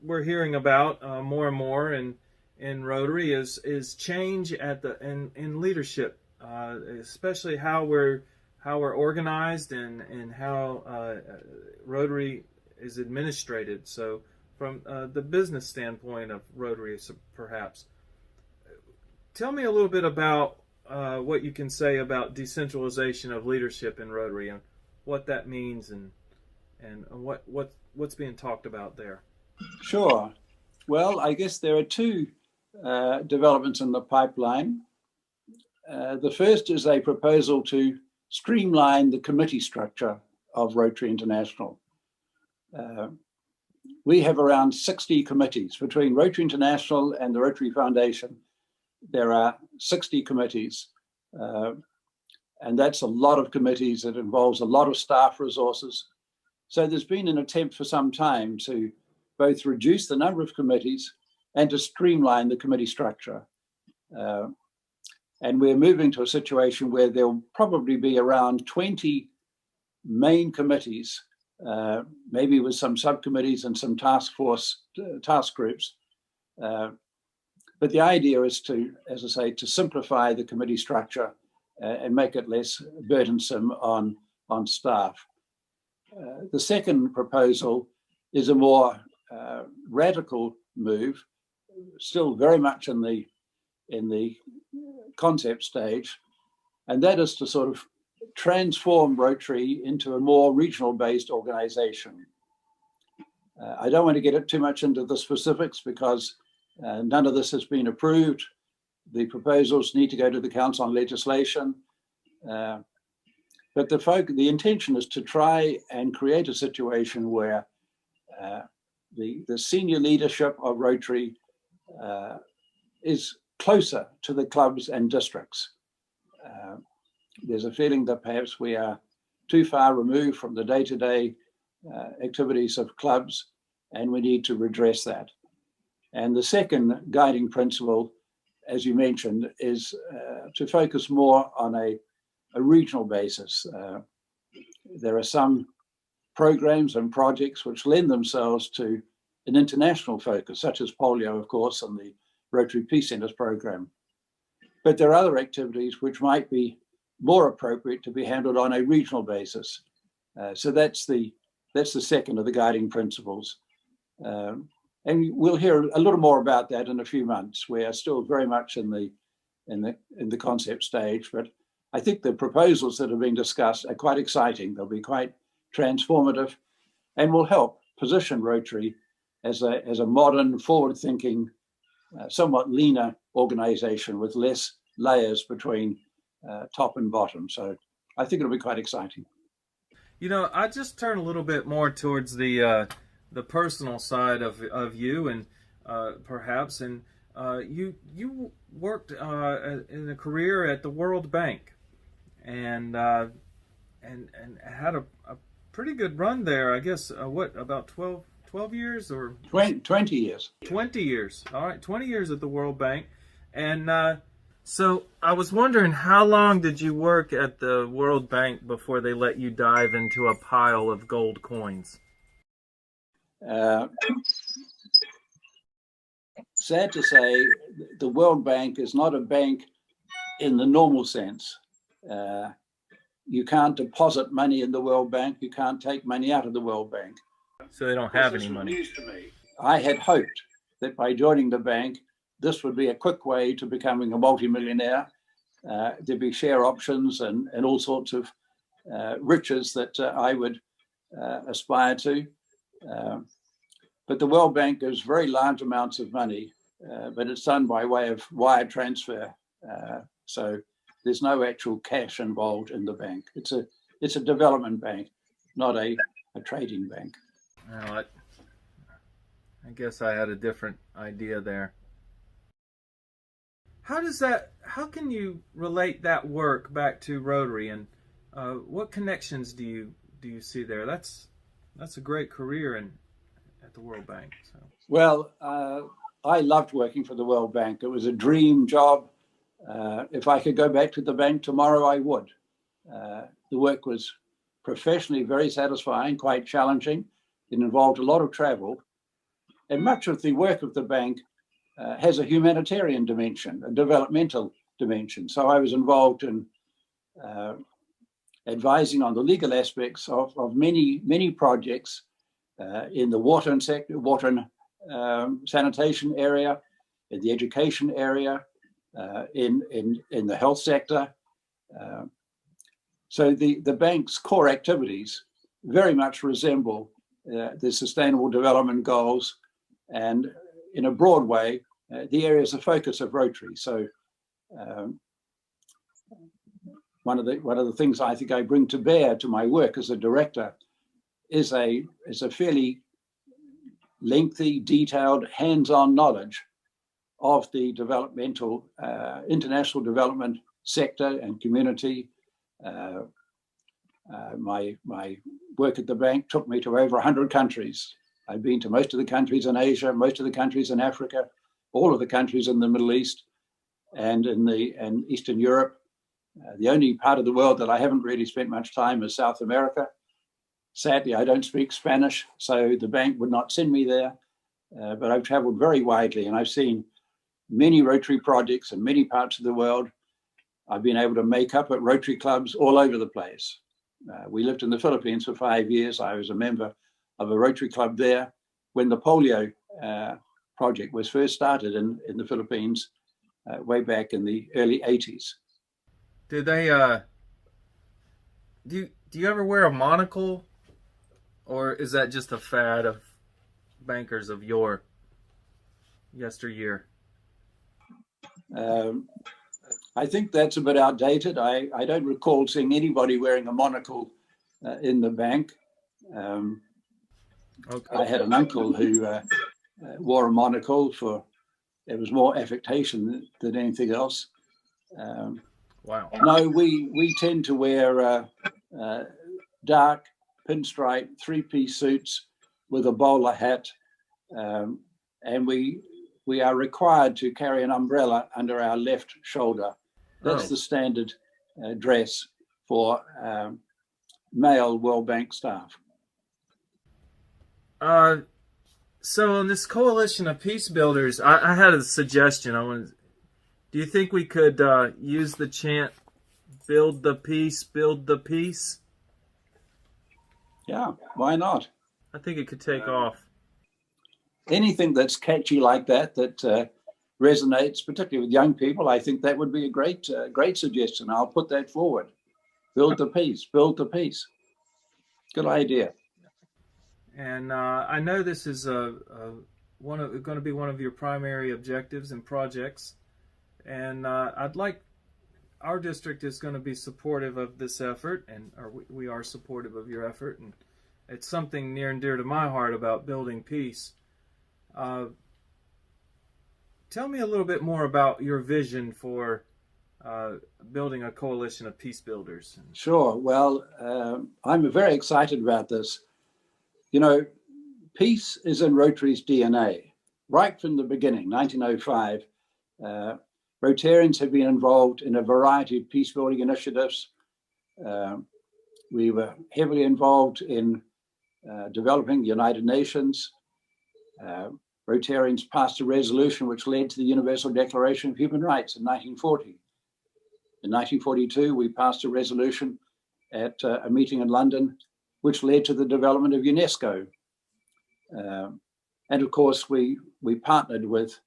we're hearing about more and more in Rotary is change in leadership, especially how we're organized and how Rotary is administrated. So from the business standpoint of Rotary, perhaps, tell me a little bit about what you can say about decentralization of leadership in Rotary and what that means and what's being talked about there. Sure. Well, I guess there are two developments in the pipeline. The first is a proposal to streamline the committee structure of Rotary International. We have around 60 committees. Between Rotary International and the Rotary Foundation, there are 60 committees. And that's a lot of committees. It involves a lot of staff resources. So there's been an attempt for some time to both reduce the number of committees and to streamline the committee structure. And we're moving to a situation where there'll probably be around 20 main committees, maybe with some subcommittees and some task groups. But the idea is to, as I say, to simplify the committee structure and make it less burdensome on staff. The second proposal is a more radical move, still very much in the concept stage, and that is to sort of transform Rotary into a more regional-based organization. I don't want to get too much into the specifics because none of this has been approved. The proposals need to go to the Council on Legislation. But the intention is to try and create a situation where the senior leadership of Rotary is closer to the clubs and districts. There's a feeling that perhaps we are too far removed from the day-to-day activities of clubs, and we need to redress that. And the second guiding principle, as you mentioned, is to focus more on a regional basis. There are some programs and projects which lend themselves to an international focus, such as polio, of course, and the Rotary Peace Centers program. but there are other activities which might be more appropriate to be handled on a regional basis. So that's the second of the guiding principles. And we'll hear a little more about that in a few months. We are still very much in the concept stage, but I think the proposals that are being discussed are quite exciting. They'll be quite transformative and will help position Rotary as a modern, forward-thinking, somewhat leaner organization with less layers between top and bottom. So I think it'll be quite exciting. You know, I just turn a little bit more towards the personal side of you, and perhaps, and you worked in a career at the World Bank, and had a pretty good run there. I guess about 12 years or 20 years. 20 years. All right, 20 years at the World Bank, and so I was wondering, how long did you work at the World Bank before they let you dive into a pile of gold coins? Sad to say, the World Bank is not a bank in the normal sense. You can't deposit money in the World Bank. You can't take money out of the World Bank. So they don't have any money. I had hoped that by joining the bank, this would be a quick way to becoming a multimillionaire. There'd be share options and all sorts of riches that I would aspire to. But the World Bank gives very large amounts of money, but it's done by way of wire transfer. So there's no actual cash involved in the bank. It's a development bank, not a trading bank. Well, I guess I had a different idea there. How can you relate that work back to Rotary, and what connections do you see there? That's a great career at the World Bank. So. Well, I loved working for the World Bank. It was a dream job. If I could go back to the bank tomorrow, I would. The work was professionally very satisfying, quite challenging. It involved a lot of travel, and much of the work of the bank has a humanitarian dimension, a developmental dimension. So I was involved in advising on the legal aspects of many projects in the water and sanitation area, in the education area, in the health sector. So the bank's core activities very much resemble the Sustainable Development Goals, and in a broad way, the areas of focus of Rotary. So one of the things I think I bring to bear to my work as a director is a fairly lengthy, detailed, hands-on knowledge of the developmental, international development sector and community. My work at the bank took me to over 100 countries. I've been to most of the countries in Asia, most of the countries in Africa, all of the countries in the Middle East and in Eastern Europe. The only part of the world that I haven't really spent much time is South America. Sadly, I don't speak Spanish, so the bank would not send me there. But I've traveled very widely, and I've seen many Rotary projects in many parts of the world. I've been able to make up at Rotary clubs all over the place. We lived in the Philippines for 5 years. I was a member of a Rotary club there when the polio project was first started in the Philippines way back in the early 80s. Did they, do you ever wear a monocle, or is that just a fad of bankers of yesteryear? I think that's a bit outdated. I don't recall seeing anybody wearing a monocle in the bank. Okay. I had an uncle who wore a monocle it was more affectation than anything else. Wow. No, we tend to wear dark pinstripe three-piece suits with a bowler hat, and we are required to carry an umbrella under our left shoulder. That's the standard dress for male World Bank staff. So in this coalition of peace builders, I had a suggestion. Do you think we could use the chant, build the peace, build the peace? Yeah, why not? I think it could take off. Anything that's catchy like that resonates, particularly with young people, I think that would be a great suggestion. I'll put that forward. Build the peace, build the peace. Good idea. And I know this is going to be one of your primary objectives and projects. And I'd like, our district is going to be supportive of this effort, and we are supportive of your effort. And it's something near and dear to my heart about building peace. Tell me a little bit more about your vision for building a coalition of peace builders. Sure. Well, I'm very excited about this. You know, peace is in Rotary's DNA. Right from the beginning, 1905, Rotarians have been involved in a variety of peace-building initiatives. We were heavily involved in developing the United Nations. Rotarians passed a resolution which led to the Universal Declaration of Human Rights in 1940. In 1942, we passed a resolution at a meeting in London, which led to the development of UNESCO. And of course, we partnered with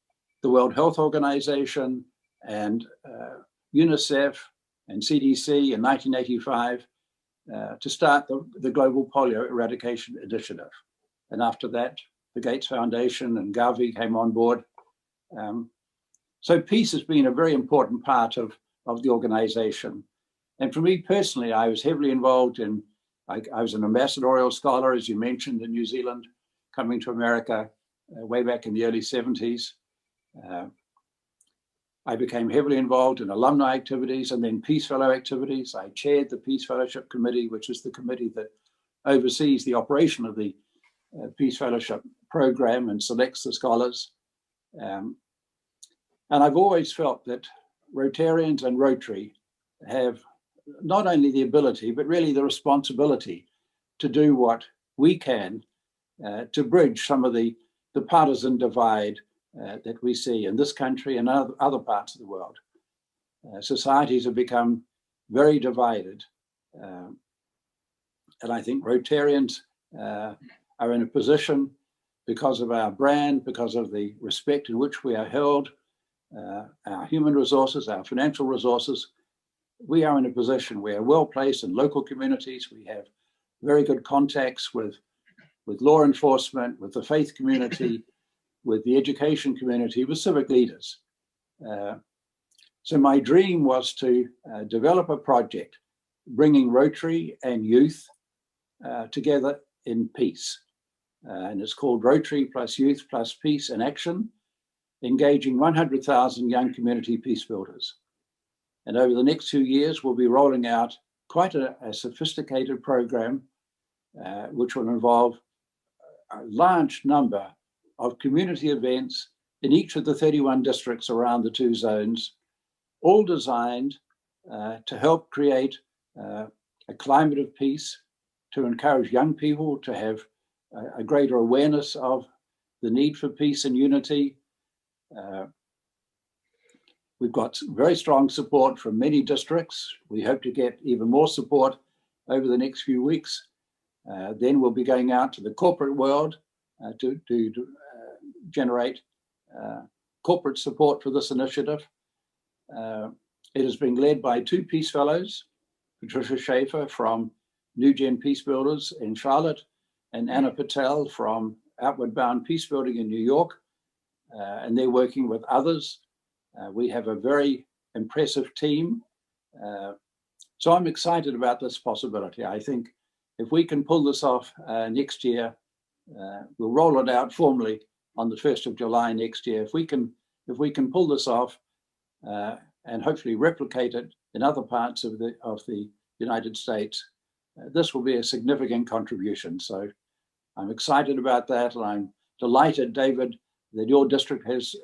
the World Health Organization and UNICEF and CDC in 1985 to start the Global Polio Eradication Initiative. And after that, the Gates Foundation and Gavi came on board. So peace has been a very important part of the organization. And for me personally, I was heavily involved in, I was an ambassadorial scholar, as you mentioned, in New Zealand, coming to America way back in the early 70s. I became heavily involved in alumni activities and then Peace Fellow activities. I chaired the Peace Fellowship Committee, which is the committee that oversees the operation of the Peace Fellowship program and selects the scholars. And I've always felt that Rotarians and Rotary have not only the ability, but really the responsibility to do what we can to bridge some of the partisan divide that we see in this country and other parts of the world. Societies have become very divided. And I think Rotarians are in a position, because of our brand, because of the respect in which we are held, our human resources, our financial resources, we are in a position where we're well placed in local communities. We have very good contacts with law enforcement, with the faith community, with the education community, with civic leaders. So my dream was to develop a project bringing Rotary and youth together in peace. And it's called Rotary plus Youth plus Peace in Action, engaging 100,000 young community peace builders. And over the next 2 years, we'll be rolling out quite a sophisticated program, which will involve a large number of community events in each of the 31 districts around the 2 zones, all designed to help create a climate of peace, to encourage young people to have a greater awareness of the need for peace and unity. We've got very strong support from many districts. We hope to get even more support over the next few weeks. Then we'll be going out to the corporate world to generate corporate support for this initiative. It is being led by 2 Peace Fellows, Patricia Schaefer from New Gen Peace Builders in Charlotte, and Anna Patel from Outward Bound Peace Building in New York. And they're working with others. We have a very impressive team. So I'm excited about this possibility. I think if we can pull this off next year, we'll roll it out formally on the 1st of July next year. If we can pull this off and hopefully replicate it in other parts of the United States, this will be a significant contribution. So I'm excited about that, and I'm delighted, David, that your district has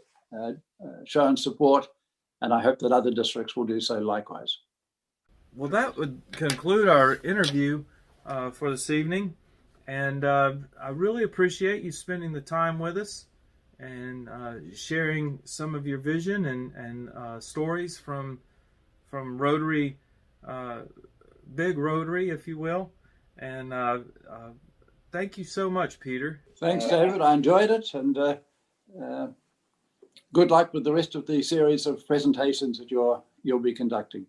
shown support, and I hope that other districts will do so likewise. Well, that would conclude our interview for this evening, and I really appreciate you spending the time with us and sharing some of your vision and stories from Rotary, big Rotary, if you will. And thank you so much, Peter. Thanks, David. I enjoyed it, and good luck with the rest of the series of presentations that you'll be conducting.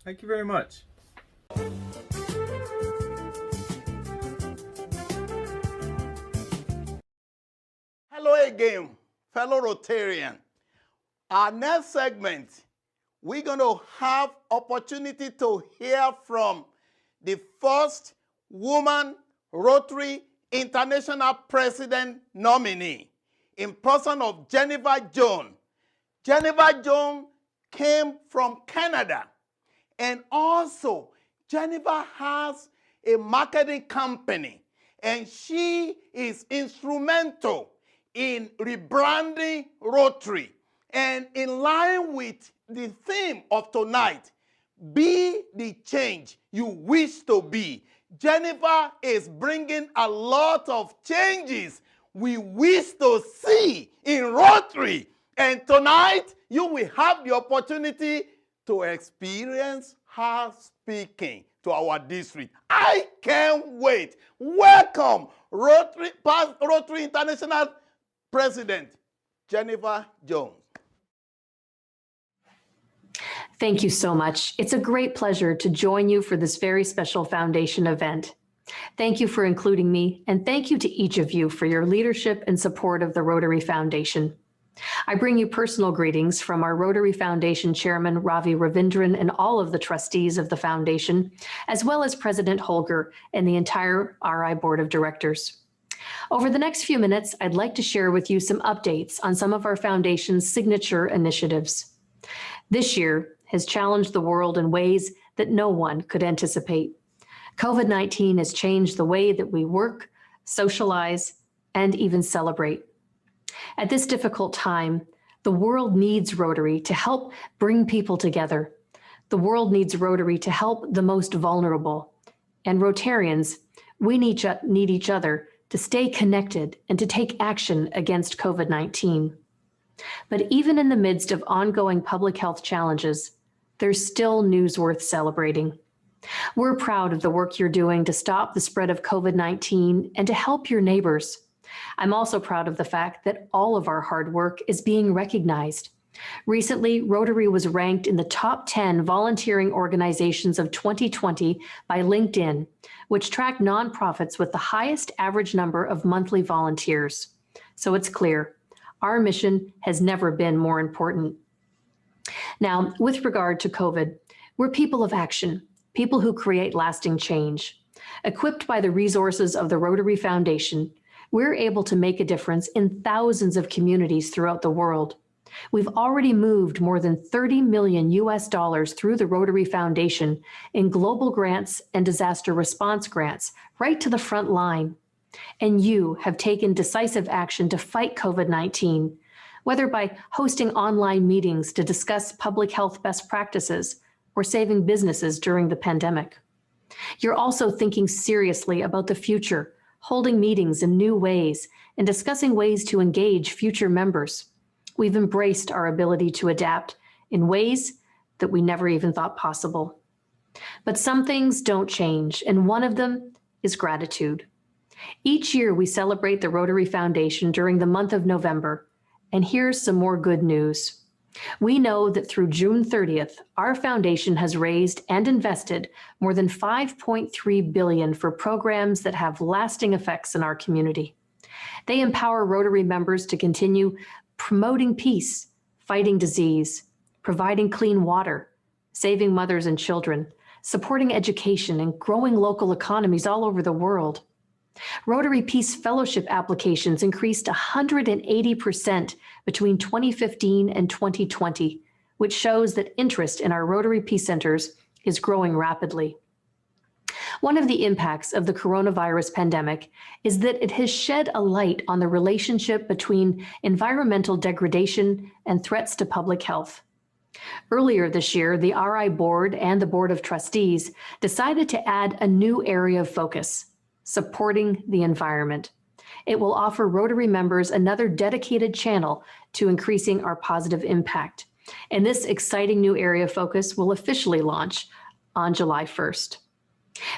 Thank you very much. Hello again, fellow Rotarian. Our next segment, we're going to have opportunity to hear from the first woman Rotary International President nominee in person of Jennifer Jones. Jennifer Jones came from Canada, and also Jennifer has a marketing company, and she is instrumental in rebranding Rotary. And in line with the theme of tonight, be the change you wish to be, Jennifer is bringing a lot of changes we wish to see in Rotary. And tonight, you will have the opportunity to experience her speaking to our district. I can't wait. Welcome, Rotary International President Jennifer Jones. Thank you so much. It's a great pleasure to join you for this very special foundation event. Thank you for including me, and thank you to each of you for your leadership and support of the Rotary Foundation. I bring you personal greetings from our Rotary Foundation Chairman, Ravi Ravindran, and all of the trustees of the foundation, as well as President Holger and the entire RI Board of Directors. Over the next few minutes, I'd like to share with you some updates on some of our foundation's signature initiatives. This year has challenged the world in ways that no one could anticipate. COVID-19 has changed the way that we work, socialize, and even celebrate. At this difficult time, the world needs Rotary to help bring people together. The world needs Rotary to help the most vulnerable. And Rotarians, we need each other to stay connected and to take action against COVID-19. But even in the midst of ongoing public health challenges, there's still news worth celebrating. We're proud of the work you're doing to stop the spread of COVID-19 and to help your neighbors. I'm also proud of the fact that all of our hard work is being recognized. Recently, Rotary was ranked in the top 10 volunteering organizations of 2020 by LinkedIn, which tracked nonprofits with the highest average number of monthly volunteers. So it's clear, our mission has never been more important. Now, with regard to COVID, we're people of action, people who create lasting change. Equipped by the resources of the Rotary Foundation, we're able to make a difference in thousands of communities throughout the world. We've already moved more than $30 million through the Rotary Foundation in global grants and disaster response grants right to the front line. And you have taken decisive action to fight COVID-19, whether by hosting online meetings to discuss public health best practices or saving businesses during the pandemic. You're also thinking seriously about the future, holding meetings in new ways and discussing ways to engage future members. We've embraced our ability to adapt in ways that we never even thought possible. But some things don't change, and one of them is gratitude. Each year we celebrate the Rotary Foundation during the month of November, and here's some more good news. We know that through June 30th, our foundation has raised and invested more than $5.3 billion for programs that have lasting effects in our community. They empower Rotary members to continue promoting peace, fighting disease, providing clean water, saving mothers and children, supporting education, and growing local economies all over the world. Rotary Peace Fellowship applications increased 180% between 2015 and 2020, which shows that interest in our Rotary Peace Centers is growing rapidly. One of the impacts of the coronavirus pandemic is that it has shed a light on the relationship between environmental degradation and threats to public health. Earlier this year, the RI Board and the Board of Trustees decided to add a new area of focus: supporting the environment. It will offer Rotary members another dedicated channel to increasing our positive impact. And this exciting new area of focus will officially launch on July 1st.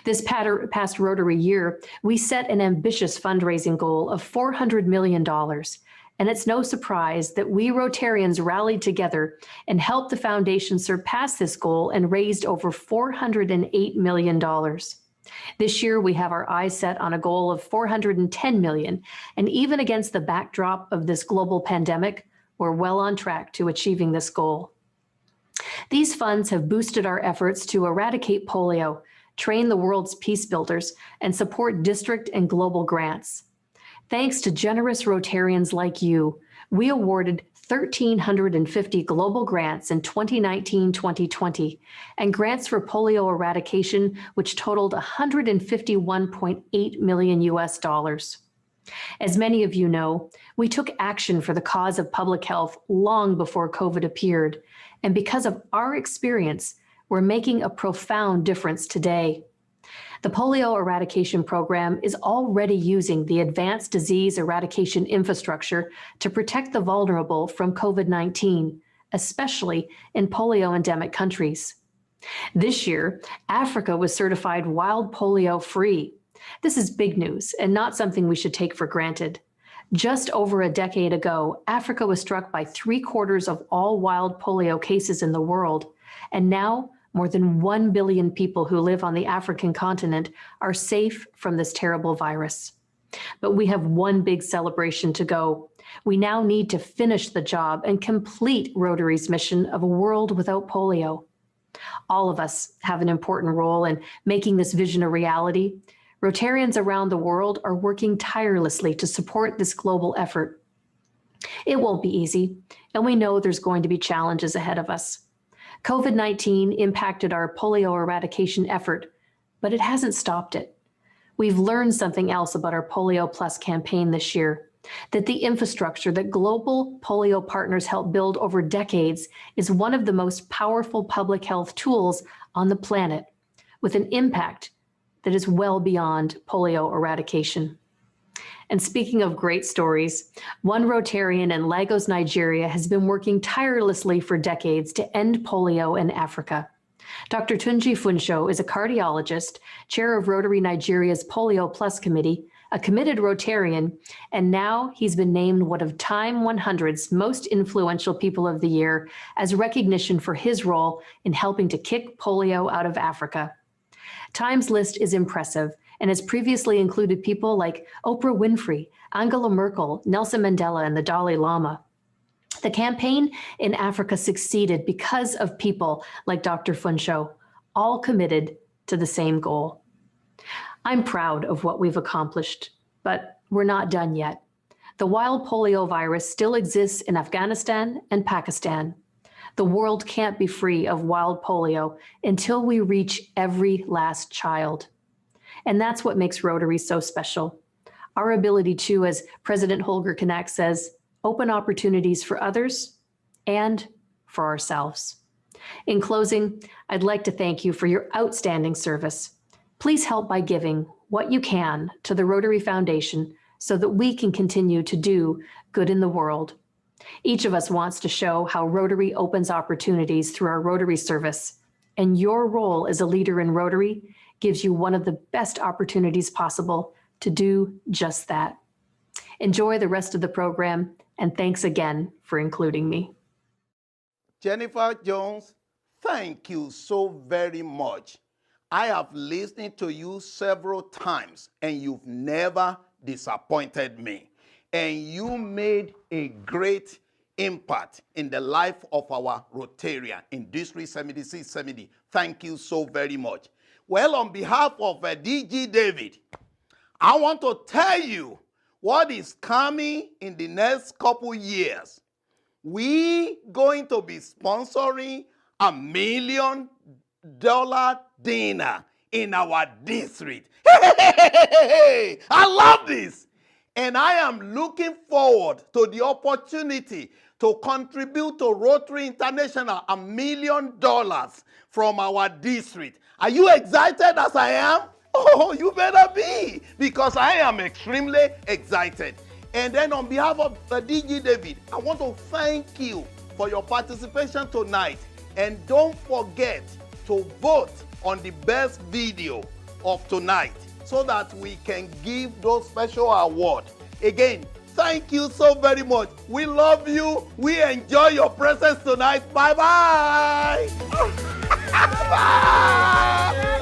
This past Rotary year, we set an ambitious fundraising goal of $400 million. And it's no surprise that we Rotarians rallied together and helped the foundation surpass this goal and raised over $408 million. This year, we have our eyes set on a goal of $410 million. And even against the backdrop of this global pandemic, we're well on track to achieving this goal. These funds have boosted our efforts to eradicate polio, train the world's peace builders, and support district and global grants. Thanks to generous Rotarians like you, we awarded 1,350 global grants in 2019-2020 and grants for polio eradication, which totaled $151.8 million US. As many of you know, we took action for the cause of public health long before COVID appeared, and because of our experience, we're making a profound difference today. The polio eradication program is already using the advanced disease eradication infrastructure to protect the vulnerable from COVID-19, especially in polio endemic countries. This year, Africa was certified wild polio free. This is big news and not something we should take for granted. Just over a decade ago, Africa was struck by 3/4 of all wild polio cases in the world, and now more than 1 billion people who live on the African continent are safe from this terrible virus. But we have one big celebration to go. We now need to finish the job and complete Rotary's mission of a world without polio. All of us have an important role in making this vision a reality. Rotarians around the world are working tirelessly to support this global effort. It won't be easy, and we know there's going to be challenges ahead of us. COVID-19 impacted our polio eradication effort, but it hasn't stopped it. We've learned something else about our Polio Plus campaign this year, that the infrastructure that global polio partners helped build over decades is one of the most powerful public health tools on the planet, with an impact that is well beyond polio eradication. And speaking of great stories, one Rotarian in Lagos, Nigeria has been working tirelessly for decades to end polio in Africa. Dr. Tunji Funsho is a cardiologist, chair of Rotary Nigeria's Polio Plus Committee, a committed Rotarian, and now he's been named one of Time 100's most influential people of the year as recognition for his role in helping to kick polio out of Africa. Time's list is impressive and has previously included people like Oprah Winfrey, Angela Merkel, Nelson Mandela, and the Dalai Lama. The campaign in Africa succeeded because of people like Dr. Funsho, all committed to the same goal. I'm proud of what we've accomplished, but we're not done yet. The wild polio virus still exists in Afghanistan and Pakistan. The world can't be free of wild polio until we reach every last child. And that's what makes Rotary so special. Our ability to, as President Holger Knack says, open opportunities for others and for ourselves. In closing, I'd like to thank you for your outstanding service. Please help by giving what you can to the Rotary Foundation so that we can continue to do good in the world. Each of us wants to show how Rotary opens opportunities through our Rotary service, and your role as a leader in Rotary gives you one of the best opportunities possible to do just that. Enjoy the rest of the program, and thanks again for including me. Jennifer Jones, thank you so very much. I have listened to you several times, and you've never disappointed me. And you made a great impact in the life of our Rotarian in District 7670. Thank you so very much. Well, on behalf of DG David, I want to tell you what is coming in the next couple years. We going to be sponsoring $1 million dinner in our district. Hey, I love this. And I am looking forward to the opportunity to contribute to Rotary International $1 million from our district. Are you excited as I am? Oh, you better be, because I am extremely excited. And then on behalf of DG David, I want to thank you for your participation tonight. And don't forget to vote on the best video of tonight so that we can give those special awards. Again, thank you so very much. We love you. We enjoy your presence tonight. Bye-bye. Bye.